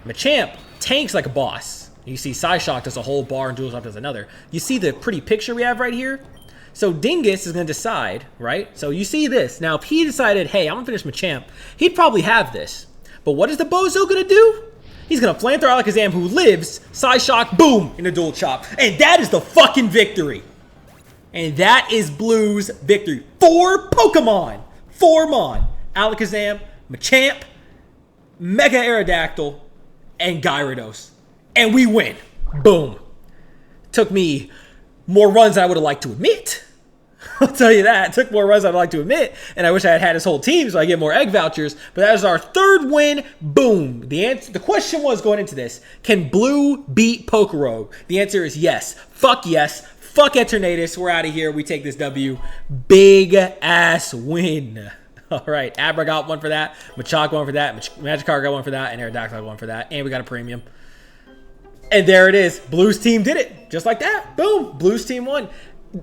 Speaker 1: Machamp tanks like a boss. You see Psyshock does a whole bar and Dual Chop does another. You see the pretty picture we have right here? So Dingus is going to decide, right? So you see this. Now, if he decided, hey, I'm going to finish Machamp, he'd probably have this. But what is the bozo going to do? He's going to Flamethrower Alakazam, who lives, Psyshock, boom, in a Dual Chop. And that is the fucking victory. And that is Blue's victory. 4 Pokemon. 4 Mon. Alakazam, Machamp, Mega Aerodactyl, and Gyarados. And we win. Boom. Took me more runs than I would have liked to admit. I'll tell you that. It took more runs than I'd like to admit. And I wish I had had his whole team so I get more egg vouchers. But that is our 3rd win. Boom. The question was going into this, can Blue beat PokeRogue? The answer is yes. Fuck yes. Fuck Eternatus. We're out of here. We take this W. Big ass win. All right. Abra got one for that. Machop got one for that. Magikarp got one for that. And Aerodactyl got one for that. And we got a premium. And there it is. Blue's team did it. Just like that. Boom. Blue's team won.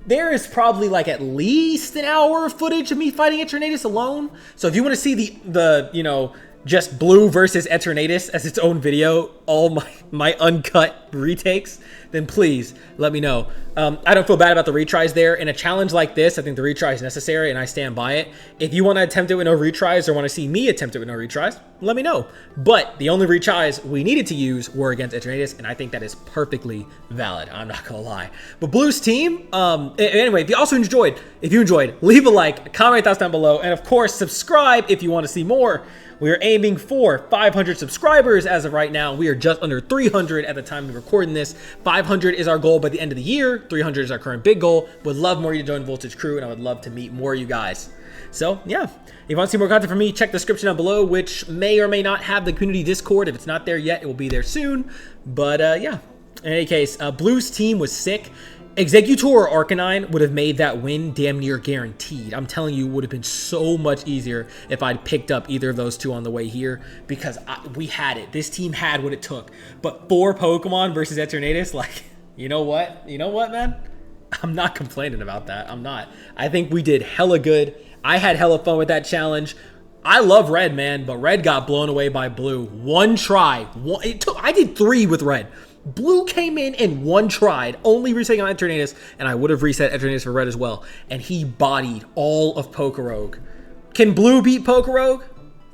Speaker 1: There is probably like at least an hour of footage of me fighting Eternatus alone. So if you want to see the you know, just Blue versus Eternatus as its own video, all my uncut retakes, then please let me know. I don't feel bad about the retries there. In a challenge like this, I think the retry is necessary, and I stand by it. If you want to attempt it with no retries or want to see me attempt it with no retries, let me know. But the only retries we needed to use were against Eternatus, and I think that is perfectly valid. I'm not going to lie. But Blue's team, anyway, if you enjoyed, leave a like, comment your thoughts down below, and of course, subscribe if you want to see more. We are aiming for 500 subscribers as of right now. We are just under 300 at the time of recording this. 500 is our goal by the end of the year. 300 is our current big goal. Would love more of you to join Voltage Crew, and I would love to meet more of you guys. So, yeah. If you want to see more content from me, check the description down below, which may or may not have the community Discord. If it's not there yet, it will be there soon. But, yeah. In any case, Blue's team was sick. Executor or Arcanine would have made that win damn near guaranteed. I'm telling you, it would have been so much easier if I'd picked up either of those two on the way here, because we had it. This team had what it took. But 4 Pokemon versus Eternatus, like, you know what? You know what, man? I'm not complaining about that. I'm not. I think we did hella good. I had hella fun with that challenge. I love Red, man, but Red got blown away by Blue. One try. I did 3 with Red. Blue came in and one tried, only resetting on Eternatus, and I would have reset Eternatus for Red as well, and he bodied all of PokeRogue. Can Blue beat PokeRogue?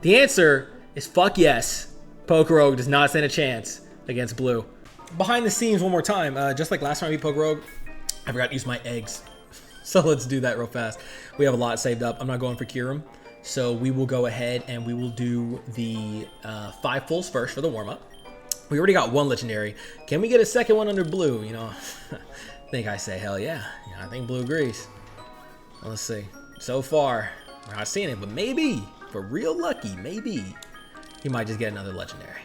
Speaker 1: The answer is fuck yes. PokeRogue does not stand a chance against Blue. Behind the scenes one more time, just like last time I beat PokeRogue, I forgot to use my eggs. So let's do that real fast. We have a lot saved up. I'm not going for Kyurem. So we will go ahead and we will do the 5 pulls first for the warm-up. We already got 1 legendary. Can we get a second one under blue? You know, I think I say hell yeah. I think blue agrees. Well, let's see. So far, we're not seeing it, but maybe, for real lucky, maybe he might just get another legendary.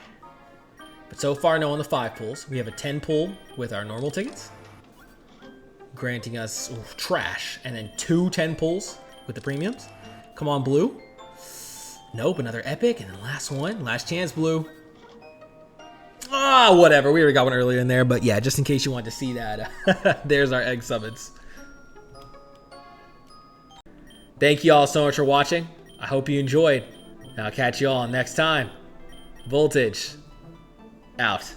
Speaker 1: But so far, no on the 5 pulls. We have a 10 pull with our normal tickets, granting us trash, and then 2 10 pulls with the premiums. Come on, blue. Nope, another epic, and then last one. Last chance, blue. Ah, whatever. We already got one earlier in there, but yeah, just in case you wanted to see that, there's our egg summons. Thank you all so much for watching. I hope you enjoyed. And I'll catch you all next time. Voltage out.